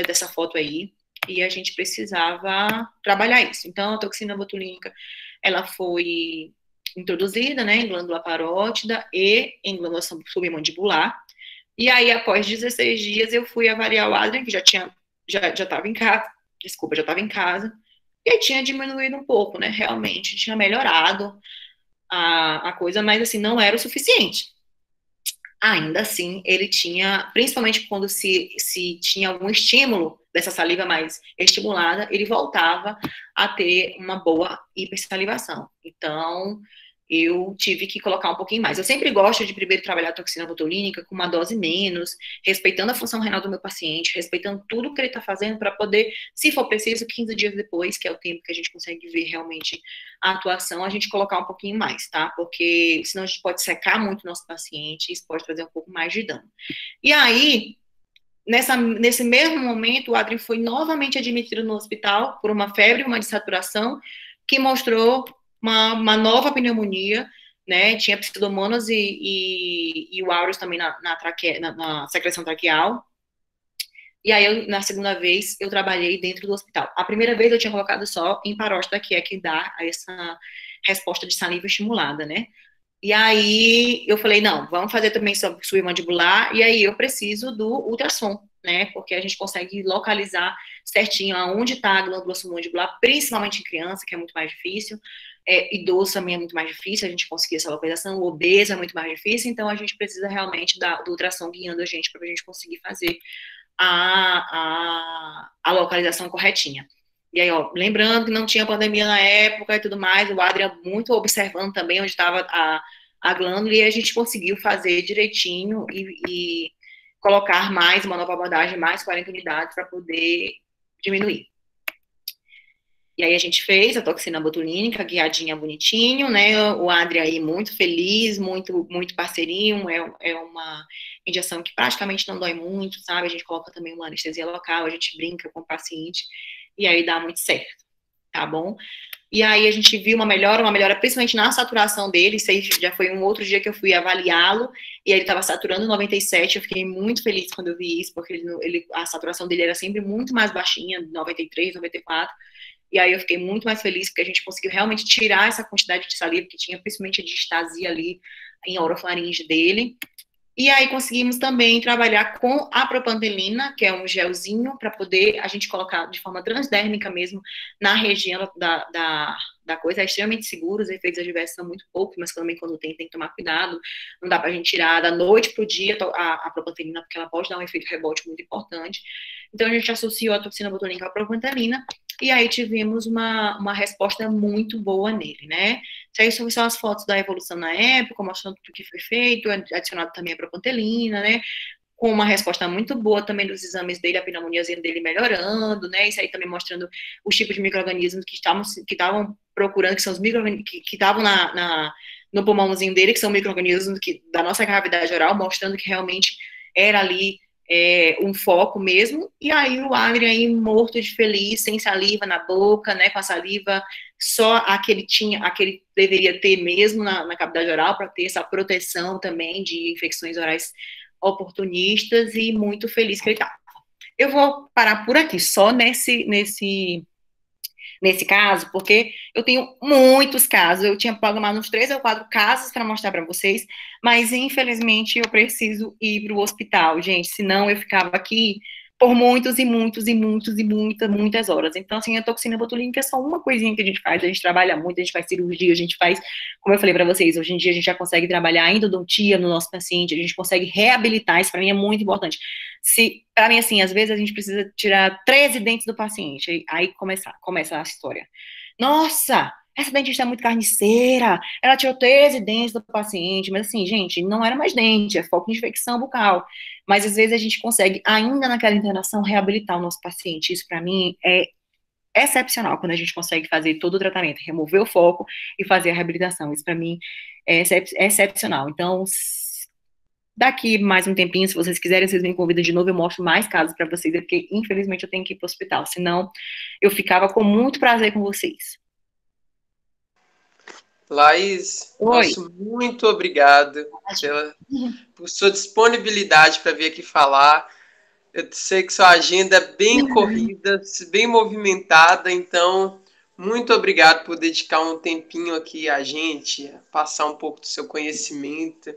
dessa foto aí, e a gente precisava trabalhar isso. Então, a toxina botulínica, ela foi introduzida, né, em glândula parótida e em glândula submandibular. E aí, após 16 dias, eu fui avaliar o Adrian, que já estava em casa, já estava em casa, e aí tinha diminuído um pouco, né, realmente, tinha melhorado a coisa, mas assim, não era o suficiente. Ainda assim, ele tinha, principalmente quando se tinha algum estímulo dessa saliva mais estimulada, ele voltava a ter uma boa hipersalivação. Então, eu tive que colocar um pouquinho mais. Eu sempre gosto de primeiro trabalhar a toxina botulínica com uma dose menos, respeitando a função renal do meu paciente, respeitando tudo que ele está fazendo para poder, se for preciso, 15 dias depois, que é o tempo que a gente consegue ver realmente a atuação, a gente colocar um pouquinho mais, tá? Porque senão a gente pode secar muito o nosso paciente e isso pode trazer um pouco mais de dano. E aí, nesse mesmo momento, o Adrien foi novamente admitido no hospital por uma febre, uma dessaturação, que mostrou uma nova pneumonia, né? Tinha pseudomonas e o aureus também na secreção traqueal. E aí, na segunda vez, eu trabalhei dentro do hospital. A primeira vez eu tinha colocado só em parótida, que é que dá essa resposta de saliva estimulada, né? E aí eu falei, não, vamos fazer também submandibular, e aí eu preciso do ultrassom, né? Porque a gente consegue localizar certinho aonde está a glândula submandibular, principalmente em criança, que é muito mais difícil. Idoso também é muito mais difícil a gente conseguir essa localização, o obeso é muito mais difícil, então a gente precisa realmente do ultrassom guiando a gente para a gente conseguir fazer a localização corretinha. E aí, ó, lembrando que não tinha pandemia na época e tudo mais, o Adrian muito observando também onde estava a glândula, e a gente conseguiu fazer direitinho e colocar mais uma nova abordagem, mais 40 unidades para poder diminuir. E aí a gente fez a toxina botulínica, guiadinha bonitinho, né? O Adri aí muito feliz, muito, muito parceirinho. É uma injeção que praticamente não dói muito, sabe? A gente coloca também uma anestesia local, a gente brinca com o paciente, e aí dá muito certo, tá bom? E aí a gente viu uma melhora principalmente na saturação dele. Isso aí já foi um outro dia que eu fui avaliá-lo, e aí ele estava saturando 97. Eu fiquei muito feliz quando eu vi isso, porque a saturação dele era sempre muito mais baixinha, 93, 94. E aí eu fiquei muito mais feliz, porque a gente conseguiu realmente tirar essa quantidade de saliva que tinha, principalmente a distasia ali em orofaringe dele. E aí conseguimos também trabalhar com a propantelina, que é um gelzinho, para poder a gente colocar de forma transdérmica mesmo na região da coisa. É extremamente seguro, os efeitos adversos são muito poucos, mas também quando tem que tomar cuidado. Não dá para a gente tirar da noite para o dia a propantelina, porque ela pode dar um efeito rebote muito importante. Então a gente associou a toxina botulínica à propantelina, e aí tivemos uma resposta muito boa nele, né? Isso aí são as fotos da evolução na época, mostrando tudo que foi feito, adicionado também a propantelina, né? Com uma resposta muito boa também dos exames dele, a pneumoniazinha dele melhorando, né? Isso aí também mostrando os tipos de micro-organismos que estavam procurando, que são os micro-organismos que estavam no pulmãozinho dele, que são micro-organismos da nossa cavidade oral, mostrando que realmente era ali um foco mesmo. E aí o Adrian aí morto de feliz, sem saliva na boca, né, com a saliva só a que ele deveria ter mesmo na cavidade oral, para ter essa proteção também de infecções orais oportunistas, e muito feliz que ele tá. Eu vou parar por aqui, só nesse caso, porque eu tenho muitos casos. Eu tinha programado uns 3 ou 4 casos para mostrar para vocês, mas infelizmente eu preciso ir para o hospital, gente, senão eu ficava aqui por muitos e muitos e muitos e muitas horas. Então, assim, a toxina botulínica é só uma coisinha que a gente faz. A gente trabalha muito, a gente faz cirurgia, a gente faz, como eu falei para vocês, hoje em dia a gente já consegue trabalhar a endodontia no nosso paciente, a gente consegue reabilitar. Isso para mim é muito importante. Para mim, assim, às vezes a gente precisa tirar 13 dentes do paciente, aí começa a história. Nossa, essa dentista é muito carniceira, ela tirou 13 dentes do paciente, mas assim, gente, não era mais dente, é foco de infecção bucal. Mas às vezes a gente consegue, ainda naquela internação, reabilitar o nosso paciente. Isso para mim é excepcional, quando a gente consegue fazer todo o tratamento, remover o foco e fazer a reabilitação. Isso para mim é excepcional. Então, daqui mais um tempinho, se vocês quiserem, vocês me convidam de novo, eu mostro mais casos para vocês, porque infelizmente eu tenho que ir para o hospital, senão eu ficava com muito prazer com vocês. Laís, nosso muito obrigado por sua disponibilidade para vir aqui falar. Eu sei que sua agenda é bem corrida, bem movimentada, então muito obrigado por dedicar um tempinho aqui a gente, passar um pouco do seu conhecimento.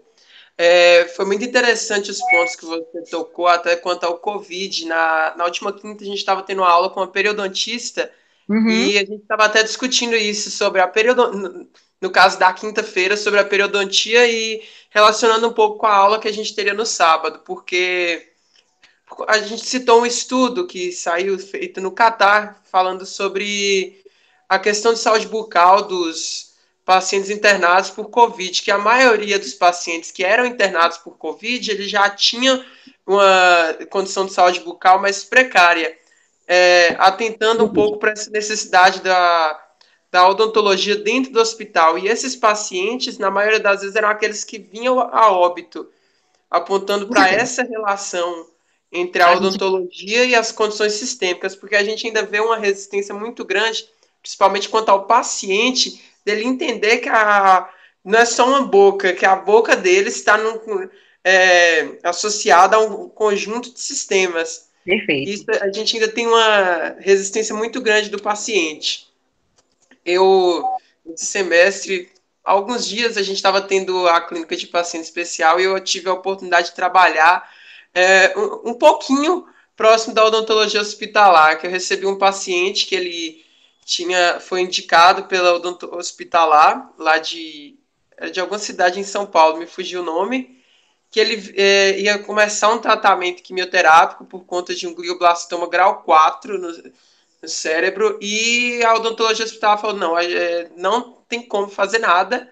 Foi muito interessante os pontos que você tocou, até quanto ao Covid. Na última quinta a gente estava tendo uma aula com uma periodontista, e a gente estava até discutindo isso sobre a periodontia, no caso da quinta-feira, sobre a periodontia, e relacionando um pouco com a aula que a gente teria no sábado, porque a gente citou um estudo que saiu feito no Catar, falando sobre a questão de saúde bucal dos pacientes internados por Covid, que a maioria dos pacientes que eram internados por Covid, eles já tinham uma condição de saúde bucal mais precária, atentando um pouco para essa necessidade da odontologia dentro do hospital. E esses pacientes, na maioria das vezes, eram aqueles que vinham a óbito, apontando para essa relação entre a odontologia e as condições sistêmicas, porque a gente ainda vê uma resistência muito grande, principalmente quanto ao paciente, dele entender que não é só uma boca, que a boca dele está associada a um conjunto de sistemas. Perfeito. Isso, a gente ainda tem uma resistência muito grande do paciente. Esse semestre, alguns dias a gente estava tendo a clínica de paciente especial, e eu tive a oportunidade de trabalhar um pouquinho próximo da odontologia hospitalar, que eu recebi um paciente que ele foi indicado pela odontologia hospitalar, lá de alguma cidade em São Paulo, me fugiu o nome, que ele ia começar um tratamento quimioterápico por conta de um glioblastoma grau 4 no cérebro, e a odontologia hospitalar falou, não, não tem como fazer nada,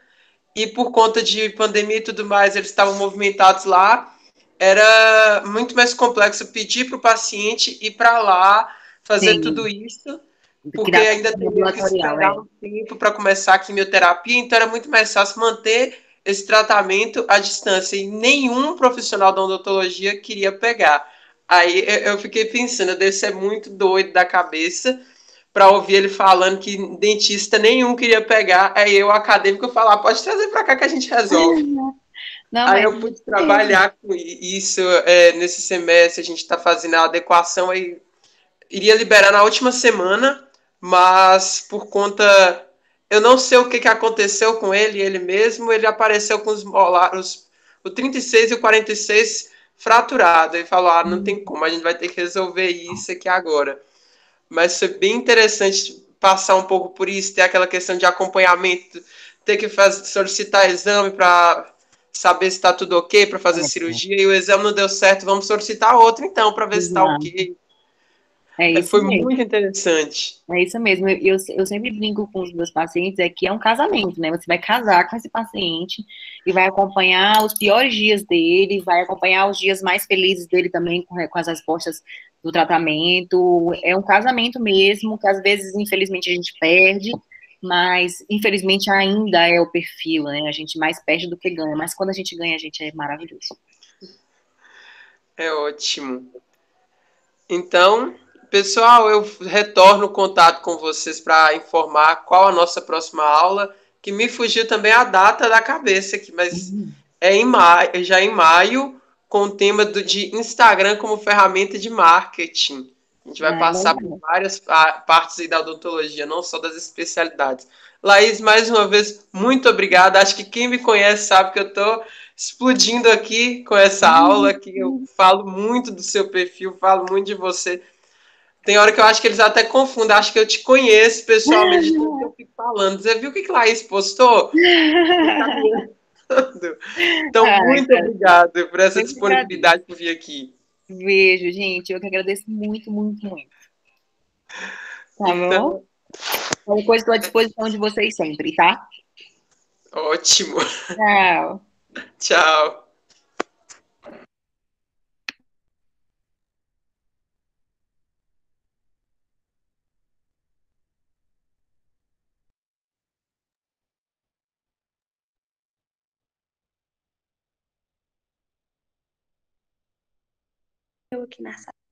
e por conta de pandemia e tudo mais, eles estavam movimentados lá, era muito mais complexo pedir para o paciente ir para lá, fazer tudo Sim, isso, que porque dá ainda teria que ambulatorial, esperar é. um tempo para começar a quimioterapia, então era muito mais fácil manter esse tratamento à distância, e nenhum profissional da odontologia queria pegar. Aí eu fiquei pensando, eu devo ser muito doido da cabeça para ouvir ele falando que dentista nenhum queria pegar, aí eu, acadêmico, falar, pode trazer para cá que a gente resolve. Não, Aí mas eu é pude isso mesmo. trabalhar com isso nesse semestre, a gente está fazendo a adequação, aí iria liberar na última semana, mas por conta. Eu não sei o que, que aconteceu com ele mesmo, ele apareceu com os molares, o 36 e o 46 fraturado. Ele falou: ah, não tem como, a gente vai ter que resolver isso aqui agora. Mas foi bem interessante passar um pouco por isso, ter aquela questão de acompanhamento, ter que solicitar exame para saber se está tudo ok para fazer cirurgia, e o exame não deu certo, vamos solicitar outro então para ver se está Exato. ok. É isso Foi mesmo. muito interessante. É isso mesmo. Eu sempre brinco com os meus pacientes, é que é um casamento, né? Você vai casar com esse paciente e vai acompanhar os piores dias dele, vai acompanhar os dias mais felizes dele também com as respostas do tratamento. É um casamento mesmo, que às vezes, infelizmente, a gente perde, mas infelizmente ainda é o perfil, né? A gente mais perde do que ganha, mas quando a gente ganha, a gente é maravilhoso. É ótimo. Então, pessoal, eu retorno o contato com vocês para informar qual a nossa próxima aula, que me fugiu também a data da cabeça aqui, mas é em maio, já em maio, com o tema de Instagram como ferramenta de marketing. A gente vai Ah, passar por legal. várias partes aí da odontologia, não só das especialidades. Laís, mais uma vez, muito obrigada. Acho que quem me conhece sabe que eu estou explodindo aqui com essa aula, que eu falo muito do seu perfil, falo muito de você. Tem hora que eu acho que eles até confundem, acho que eu te conheço pessoalmente, de tanto que eu fico falando. Você viu o que Laís postou? Então, Ai, muito cara, obrigado por essa eu que agradeço. disponibilidade por vir aqui. Beijo, gente. Eu que agradeço muito, muito, muito. Tá bom? Então, Qualquer coisa, estou à disposição de vocês sempre, tá? ótimo. Tchau. Tchau. Eu aqui na sala.